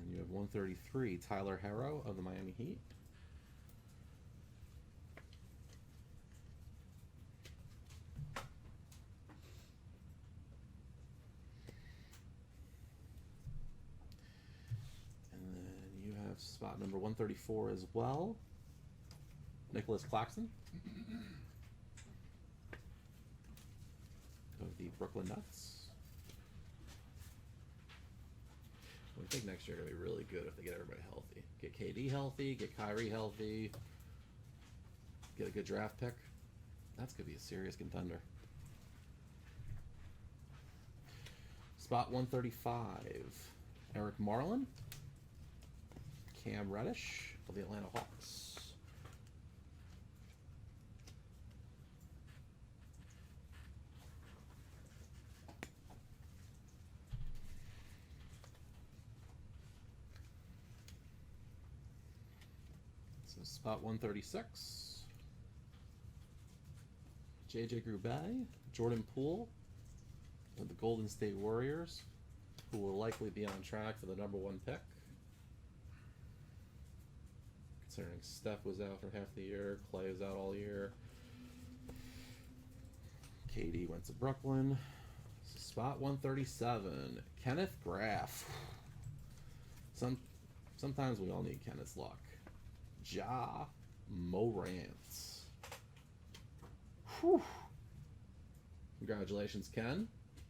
You have 133, Tyler Herro of the Miami Heat. And then you have spot number 134 as well, Nicholas Claxton of the Brooklyn Nets. I think next year going to be really good if they get everybody healthy. Get KD healthy, get Kyrie healthy, get a good draft pick. That's going to be a serious contender. Spot 135, Eric Marlin, Cam Reddish of the Atlanta Hawks. Spot 136, JJ Grubay, Jordan Poole of the Golden State Warriors, who will likely be on track for the number 1 pick. Considering Steph was out for half the year, Clay is out all year. KD went to Brooklyn. Spot 137, Kenneth Graff. Sometimes we all need Kenneth's luck. Ja Morant Whew. Congratulations, Ken.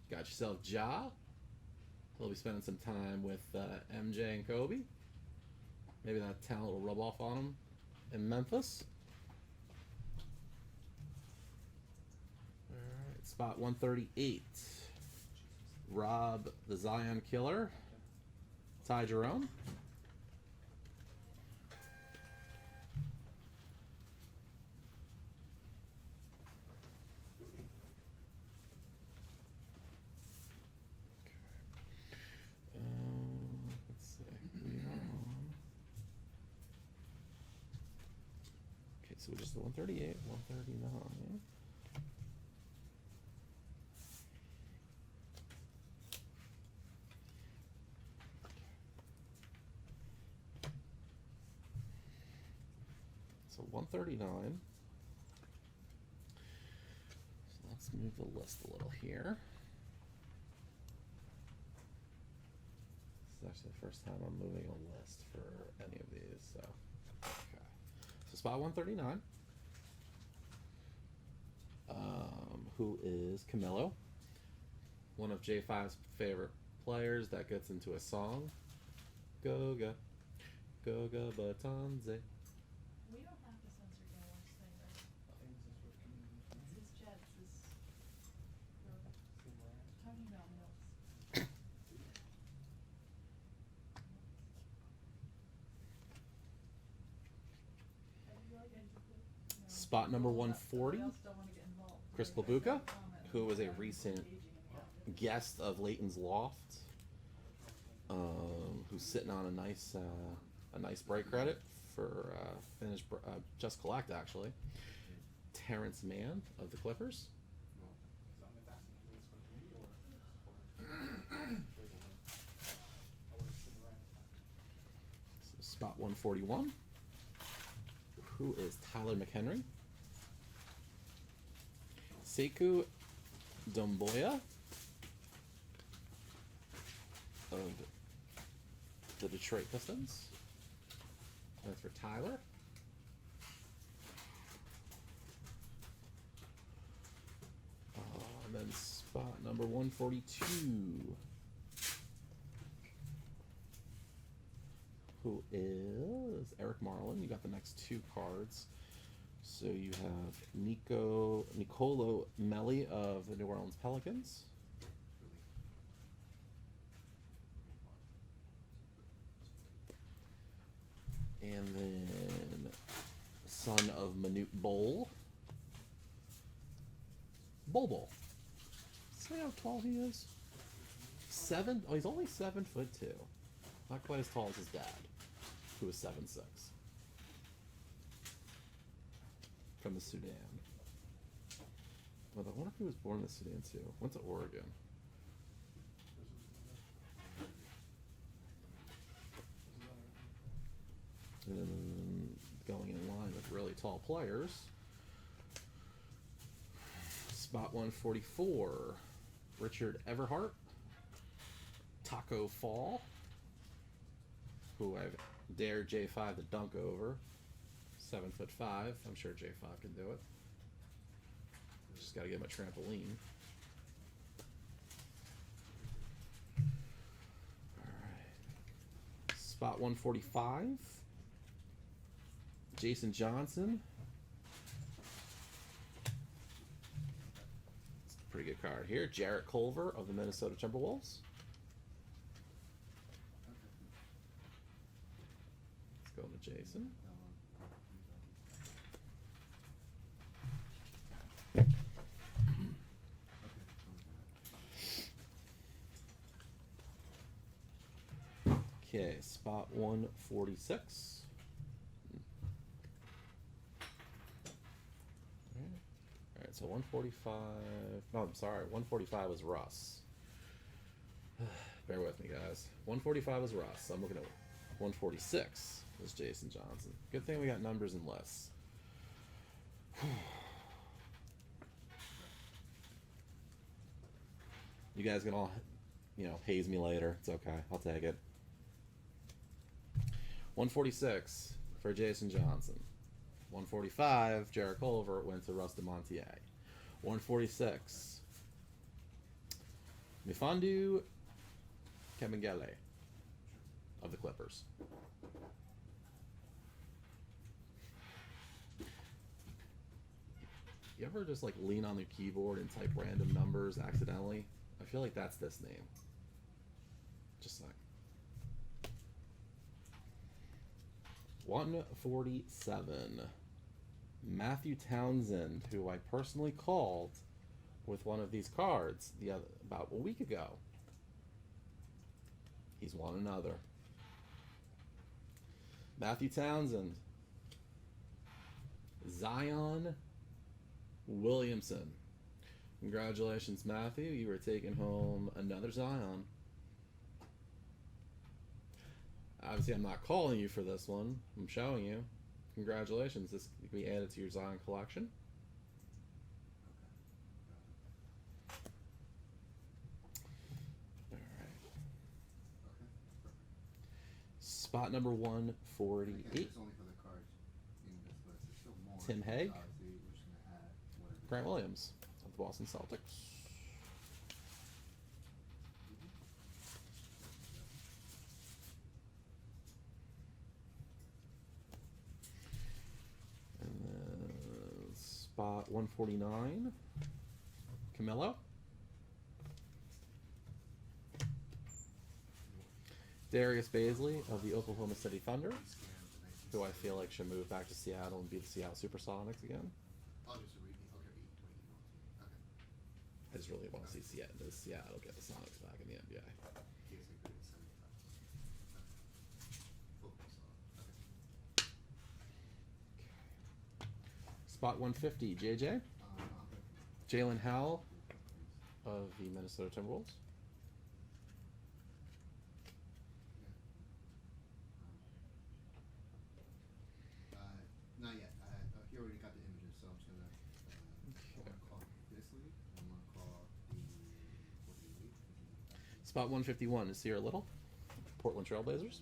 Got yourself Ja. He'll be spending some time with MJ and Kobe. Maybe that talent will rub off on him in Memphis. Alright, spot 138. Rob the Zion Killer. Ty Jerome. Let's see. We are on. Okay, so just the 138, 139. So 139. So let's move the list a little here. This is actually the first time I'm moving a list for any of these, so okay. So spot 139. Who is Camilo? One of J5's favorite players that gets into a song. Goga, Goga Batanze. We don't have to censor Donruss thing, right? It's his chat, it's his. Talking about milks. Spot number 140. Somebody else don't wanna get involved. Chris They Klabuka, comment who was a on recent engaging in the guest of Leighton's Loft, who's sitting on a nice break credit for finished Just Collect actually. Terrence Mann of the Clippers. So spot 141. Who is Tyler McHenry? Sekou Domboya of the Detroit Pistons. That's for Tyler. And then spot number 142. Who is Eric Marlin? You got the next two cards. So you have Nicolo Melli of the New Orleans Pelicans. And then son of Manute Bol. Bol. See how tall he is? 7? Oh, he's only 7'2". Not quite as tall as his dad, who was 7'6". From the Sudan. Well, I wonder if he was born in the Sudan too. Went to Oregon. And then going in line with really tall players. Spot 144. Richard Everhart. Taco Fall. Who I've dared J5 to dunk over. 7'5". I'm sure J5 can do it. Just gotta get him a trampoline. Alright. Spot 145. Jason Johnson. It's a pretty good card here. Jarrett Culver of the Minnesota Timberwolves. Let's go to Jason. Okay, spot 146. Alright, so 145. No, I'm sorry. 145 was Russ. Bear with me, guys. 145 was Russ. I'm looking at 146 was Jason Johnson. Good thing we got numbers and lists. You guys can all, haze me later. It's okay. I'll take it. 146 for Jason Johnson. 145, Jarrett Culver went to Russ DeMontier. 146. Mifandu Kamengele of the Clippers. You ever just like lean on your keyboard and type random numbers accidentally? I feel like that's this name. Just like 147. Matthew Townsend, who I personally called with one of these cards about a week ago. He's won another. Matthew Townsend. Zion Williamson. Congratulations, Matthew. You are taking home another Zion. Obviously, I'm not calling you for this one. I'm showing you. Congratulations. This can be added to your Zion collection. All right. Spot number 148. It's only for the cards in this list. There's still more. Tim Hague. Obviously, we're just gonna add whatever. Grant Williams of the Boston Celtics. And then spot 149. Camilo. Darius Baisley of the Oklahoma City Thunder, who I feel like should move back to Seattle and be the Seattle Supersonics again. I'll just read the okay. I just really want to see Seattle get the Sonics back in the NBA. Spot 150, JJ. Jalen Howell of the Minnesota Timberwolves. Not yet. He already got the images, so I'm just gonna. I'm gonna call this league. I'm gonna call the league. Spot 151 is Sierra Little, Portland Trailblazers.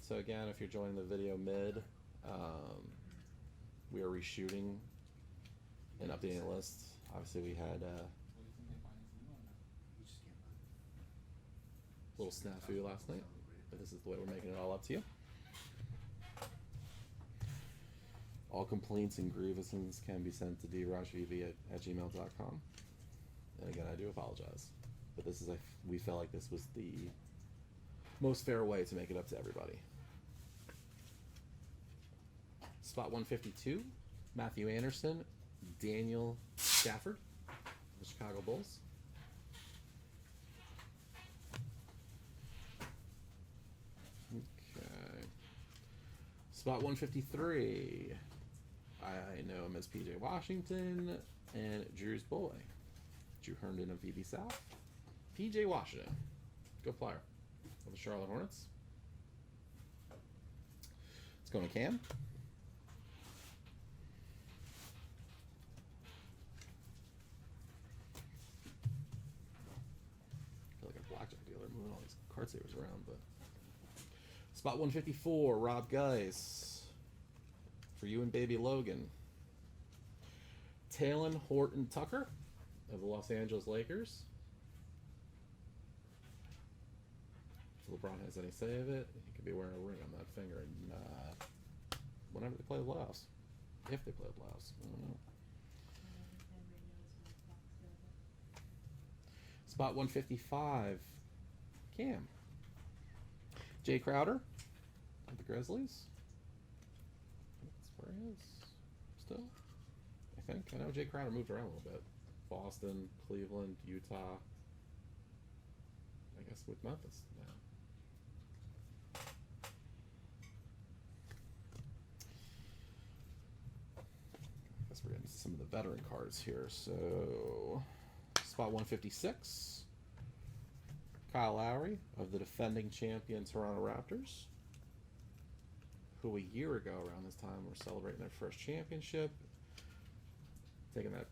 So again, if you're joining the video mid, we are reshooting and updating the list. Obviously, we had a little snafu last night, but this is the way we're making it all up to you. All complaints and grievances can be sent to drajvv@gmail.com. And again, I do apologize, but this is we felt like this was the most fair way to make it up to everybody. Spot 152, Matthew Anderson, Daniel Stafford, the Chicago Bulls. Okay. Spot 153, I know him as PJ Washington and Drew's boy, Drew Herndon of VB South. PJ Washington, good player of the Charlotte Hornets. It's going to Cam. I feel like a blackjack dealer moving all these card savers around, but spot 154, Rob Geis for you and baby Logan. Talon Horton Tucker of the Los Angeles Lakers. If LeBron has any say of it, he could be wearing a ring on that finger and whenever they play the playoffs. If they play the playoffs. I don't know. Spot 155, Cam. Jay Crowder of the Grizzlies. That's where he is still, I think. I know Jay Crowder moved around a little bit. Boston, Cleveland, Utah. I guess with Memphis now. I guess we're getting to some of the veteran cards here. So, spot 156, Kyle Lowry of the defending champion Toronto Raptors, who a year ago around this time were celebrating their first championship, taking that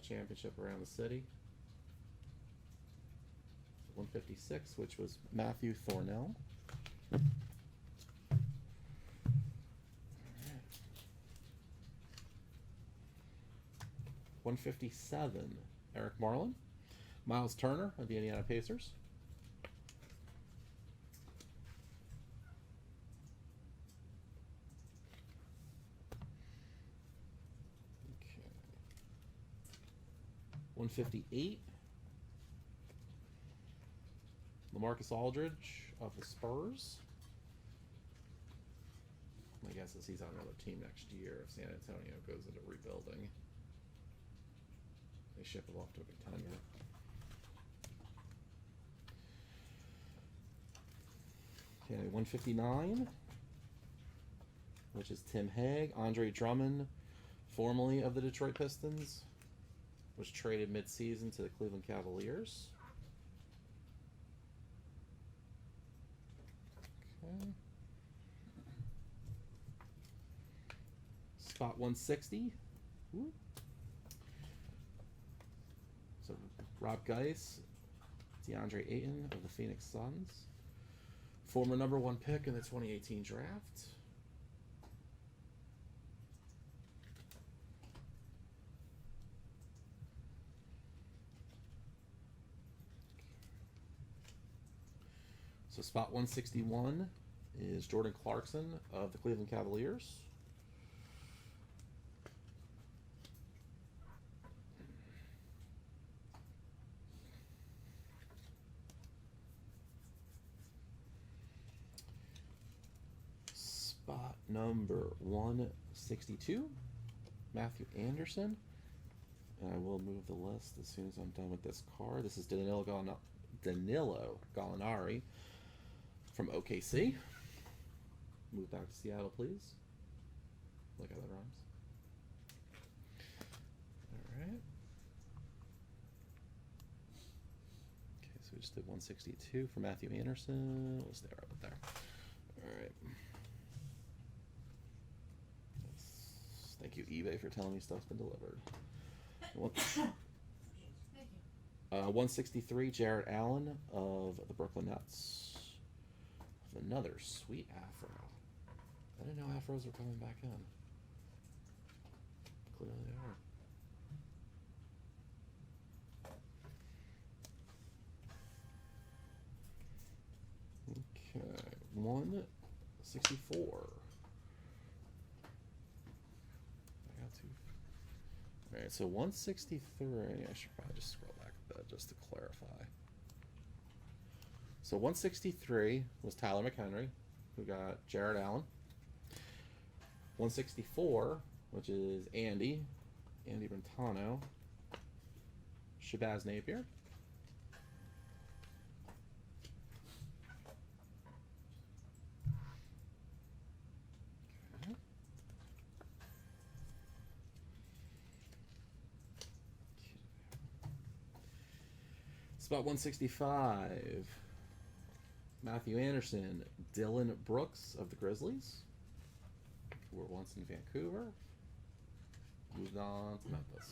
championship around the city. 156, which was Matthew Thornell. 157, Eric Marlin. Miles Turner of the Indiana Pacers. Okay. 158, LaMarcus Aldridge of the Spurs. My guess is he's on another team next year if San Antonio goes into rebuilding. They ship him off to a contender. Okay, 159, which is Tim Hague. Andre Drummond, formerly of the Detroit Pistons, was traded mid-season to the Cleveland Cavaliers. Okay. Spot 160. Ooh. So Rob Geis, DeAndre Ayton of the Phoenix Suns, former number 1 pick in the 2018 draft. So spot 161 is Jordan Clarkson of the Cleveland Cavaliers. Spot number 162, Matthew Anderson. And I will move the list as soon as I'm done with this card. This is Danilo Gallinari from OKC. Move back to Seattle, please. Look how that rhymes. All right. Okay, so we just did 162 for Matthew Anderson. We'll stay right there. All right. Thank you, eBay, for telling me stuff's been delivered. Thank you. 163, Jared Allen of the Brooklyn Nets. With another sweet afro. I didn't know afros were coming back in. Clearly they are. Okay, 164. Alright, so 163, I should probably just scroll back a bit just to clarify. So 163 was Tyler McHenry, who got Jared Allen. 164, which is Andy Brentano, Shabazz Napier. Spot 165, Matthew Anderson, Dylan Brooks of the Grizzlies, who were once in Vancouver, moved on to Memphis.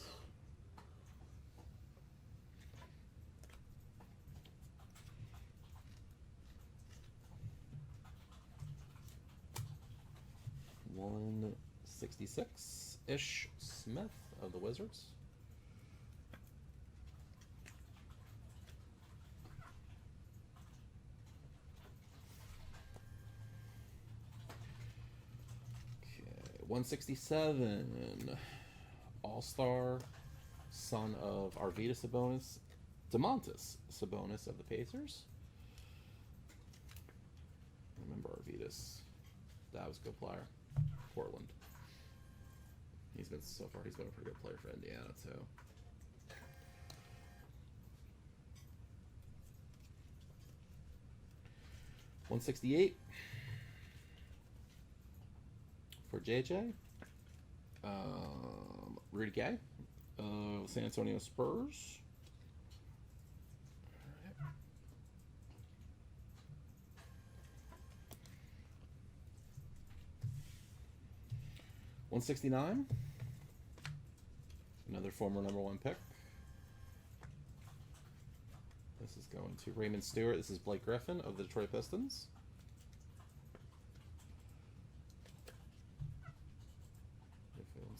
$166, Ish Smith of the Wizards. Okay, 167, All-Star, son of Arvydas Sabonis, Domantas Sabonis of the Pacers. Remember Arvydas. That was a good player. Portland. He's been a pretty good player for Indiana too. $168 for JJ. Rudy Gay of San Antonio Spurs. $169. Another former #1 pick. This is going to Raymond Stewart. This is Blake Griffin of the Detroit Pistons.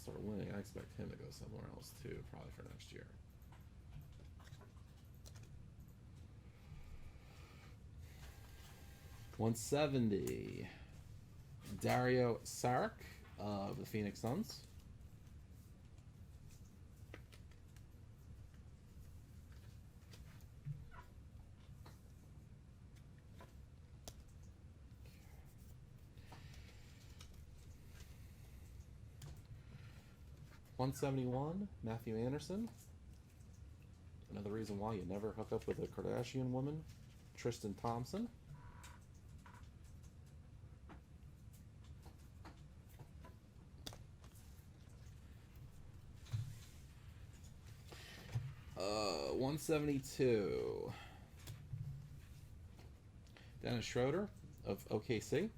start winning, I expect him to go somewhere else too, probably for next year. $170. Dario Saric of the Phoenix Suns. $171. Matthew Anderson. Another reason why you never hook up with a Kardashian woman. Tristan Thompson. $172. Dennis Schroeder of OKC.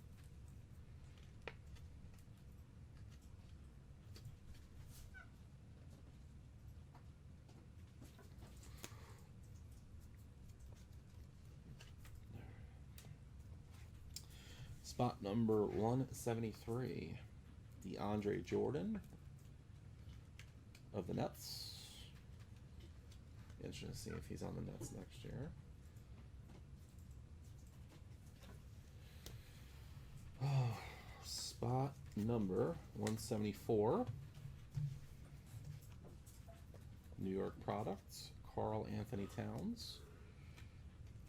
Spot number 173, DeAndre Jordan of the Nets. Interesting to see if he's on the Nets next year. Oh, spot number 174, New York Products, Karl Anthony Towns,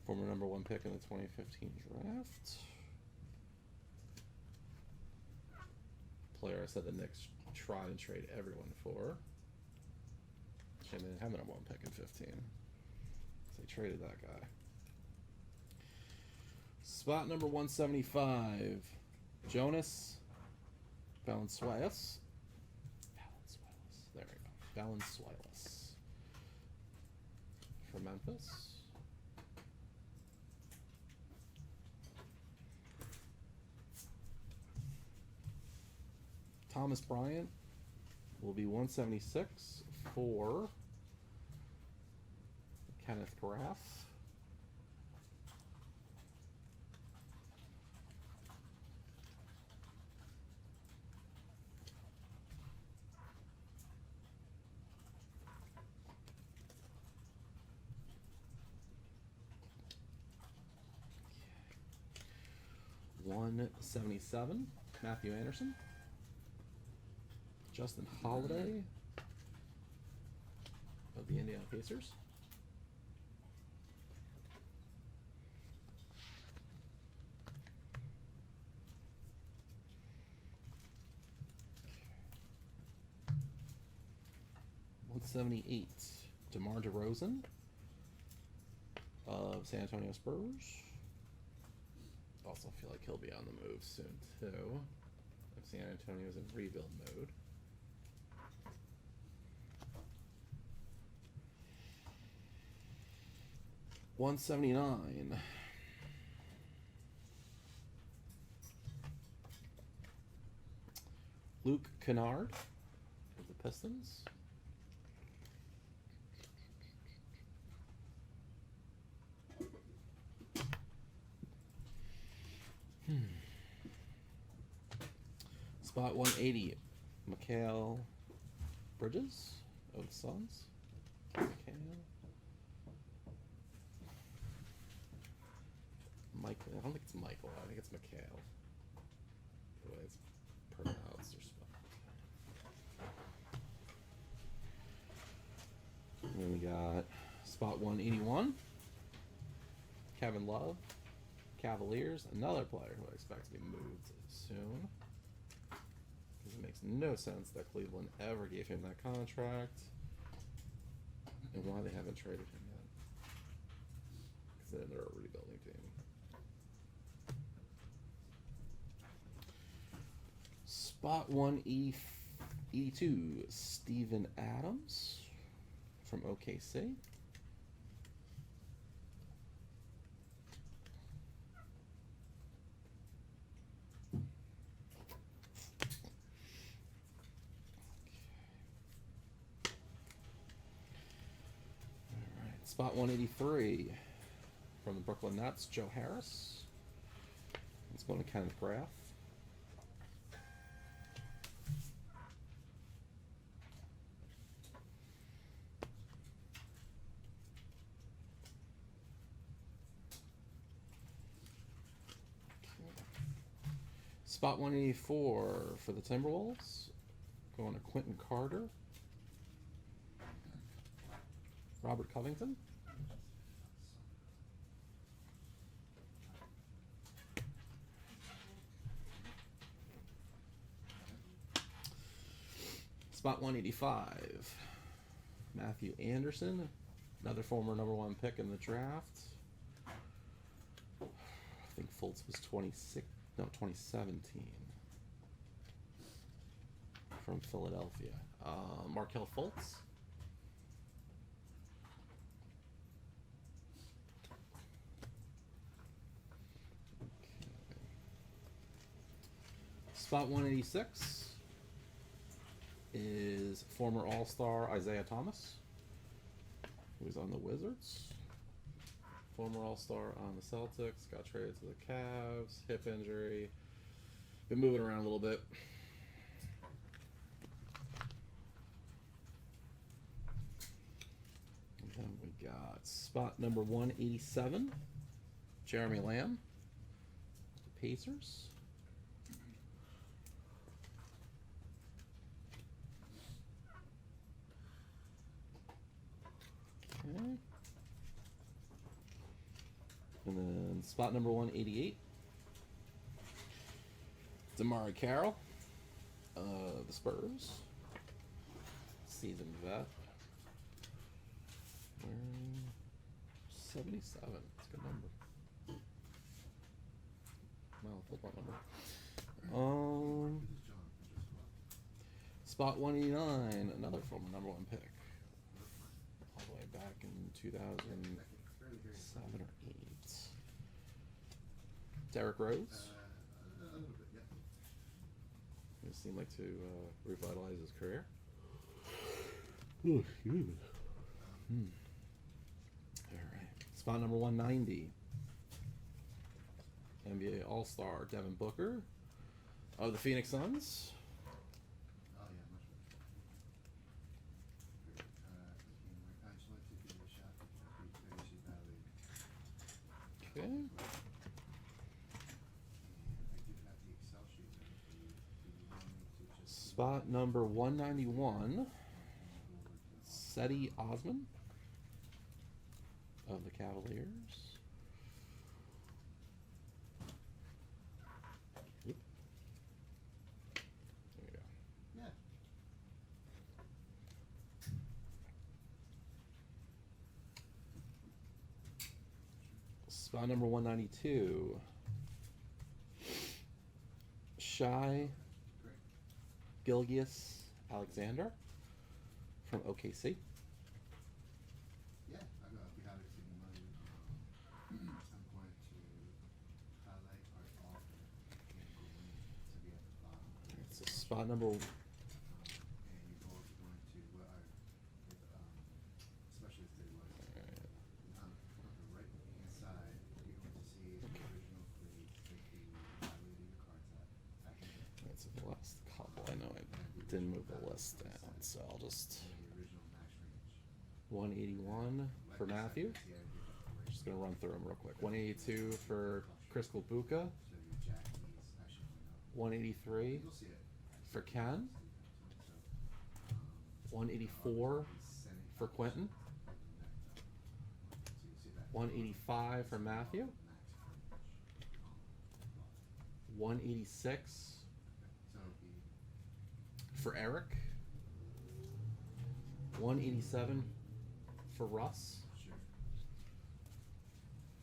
former number 1 pick in the 2015 draft. Player I said the Knicks tried and trade everyone for. They didn't have a number 1 pick in 15. So they traded that guy. Spot number 175, Jonas Valenzuelas. There we go. Valenzuelas. For Memphis. Thomas Bryant will be 176 for Kenneth Graff. $177, Matthew Anderson. Justin Holiday of the Indiana Pacers. $178, DeMar DeRozan of San Antonio Spurs. Also feel like he'll be on the move soon too, if San Antonio's in rebuild mode. $179, Luke Kennard of the Pistons. Spot 180, Mikal Bridges of the Suns. Michael, I don't think it's Michael. I think it's Mikal. The way it's pronounced or spelled. And then we got spot 181, Kevin Love, Cavaliers. Another player who I expect to be moved soon. Because it makes no sense that Cleveland ever gave him that contract. And why they haven't traded him yet. Because then they're a rebuilding team. Spot 182, Steven Adams from OKC. Alright, spot 183 from the Brooklyn Nets, Joe Harris. Let's go to Kenneth Graff. Spot 184 for the Timberwolves. Going to Quentin Carter. Robert Covington. Spot 185. Matthew Anderson. Another former #1 pick in the draft. I think Fultz was 2017. From Philadelphia. Markelle Fultz. Spot 186 is former All-Star Isaiah Thomas, who's on the Wizards. Former All-Star on the Celtics, got traded to the Cavs, hip injury. Been moving around a little bit. And then we got spot number 187, Jeremy Lamb, the Pacers. Okay. And then spot number 188, Damari Carroll, the Spurs, seasoned vet, wearing 77. That's a good number. Well, football number. Spot 189, another former #1 pick, all the way back in 2007 or 8. Derrick Rose. It seemed like to revitalize his career. Oh, excuse me. All right. Spot number 190. NBA All-Star Devin Booker of the Phoenix Suns. Okay. Spot number 191, Seti Osman of the Cavaliers. Oop. There we go. Yeah. Spot number 192, Shai Gilgeous Alexander from OKC. Yeah, I'll be happy to see the money. I'm going to highlight our offer and go in to be at the bottom. It's spot number. And you both are going to what are especially if they was on the right hand side, you're going to see the original grades that the highlighted your cards at. That's the last couple. I know I didn't move the list down, so I'll just. The original max range. 181 for Matthew. Just gonna run through them real quick. 182 for Chris Buka. So your jackies actually went up. 183 You'll see it. for Ken. 184 for Quentin. 185 for Matthew. 186 for Eric. 187 for Russ. Sure.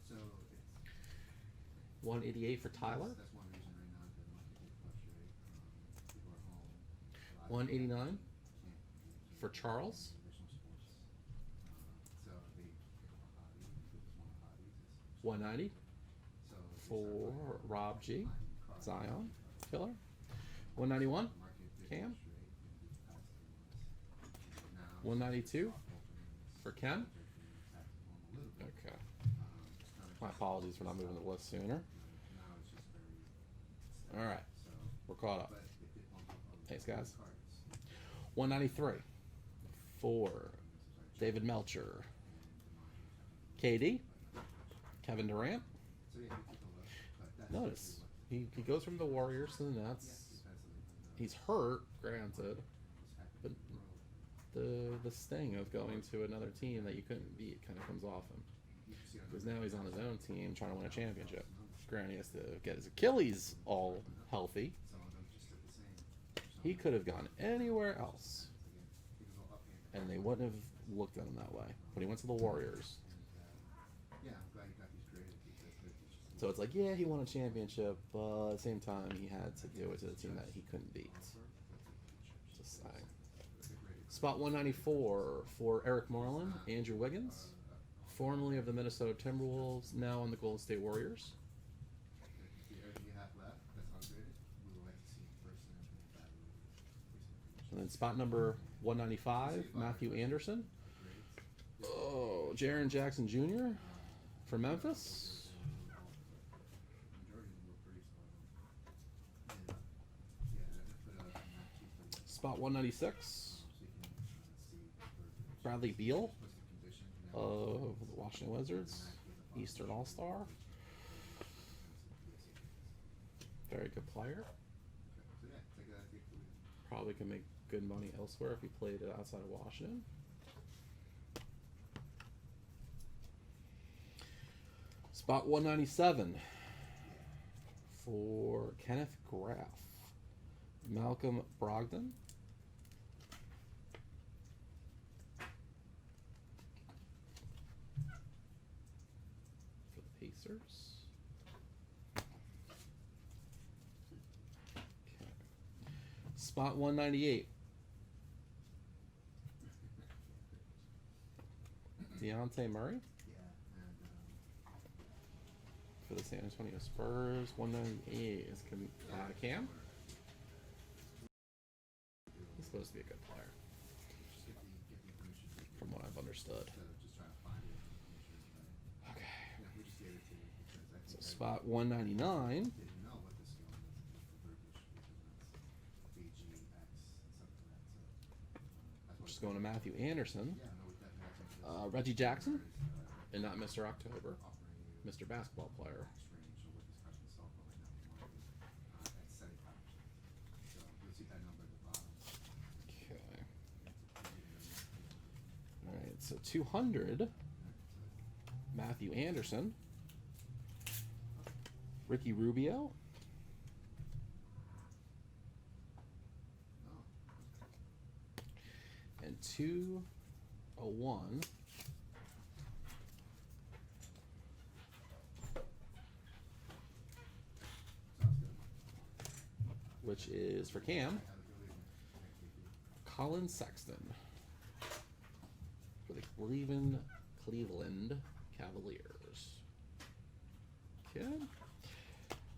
So it's 188 for Tyler. that's one reason right now the market did fluctuate. People are home. A lot of 189 can't for Charles. original sports. So they want hobbies. 190 So for Rob G. Zion Killer. 191 Cam. 192 for Ken. Okay. My apologies for not moving the list sooner. All right, we're caught up. Thanks, guys. 193 for David Melcher. KD. Kevin Durant. Notice He goes from the Warriors to the Nets. He's hurt, granted, but the sting of going to another team that you couldn't beat kind of comes off him. Because now he's on his own team trying to win a championship. Granted, he has to get his Achilles all healthy. He could have gone anywhere else, and they wouldn't have looked at him that way. But he went to the Warriors. So it's like, yeah, he won a championship, but at the same time, he had to do it to the team that he couldn't beat. Just saying. Spot 194 for Eric Moreland, Andrew Wiggins, formerly of the Minnesota Timberwolves, now on the Golden State Warriors. And then spot number 195, Matthew Anderson. Oh, Jaren Jackson Jr. for Memphis. Spot 196, Bradley Beal of the Washington Wizards, Eastern All-Star. Very good player. Probably can make good money elsewhere if he played outside of Washington. Spot 197 for Kenneth Graff, Malcolm Brogdon. For the Pacers. Okay. Spot 198. Deontay Murray. For the San Antonio Spurs. 198 is Cam. He's supposed to be a good player, from what I've understood. Okay. So spot 199. Just going to Matthew Anderson. Reggie Jackson, and not Mr. October, Mr. Basketball player. Okay. All right, so 200, Matthew Anderson, Ricky Rubio, and 201. Which is for Cam, Colin Sexton for the Cleveland Cavaliers. Okay.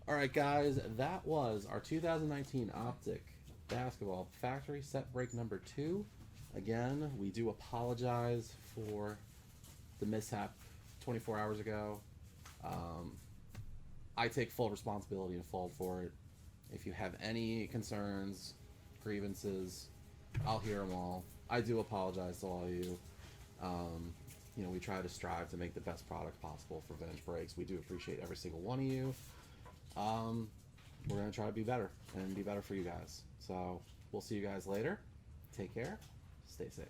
All right, guys, that was our 2019 Optic Basketball Factory Set Break number 2. Again, we do apologize for the mishap 24 hours ago. I take full responsibility and fault for it. If you have any concerns, grievances, I'll hear them all. I do apologize to all of you. You know, we try to strive to make the best product possible for Vintage Breaks. We do appreciate every single one of you. We're going to try to be better and be better for you guys. So we'll see you guys later. Take care. Stay safe.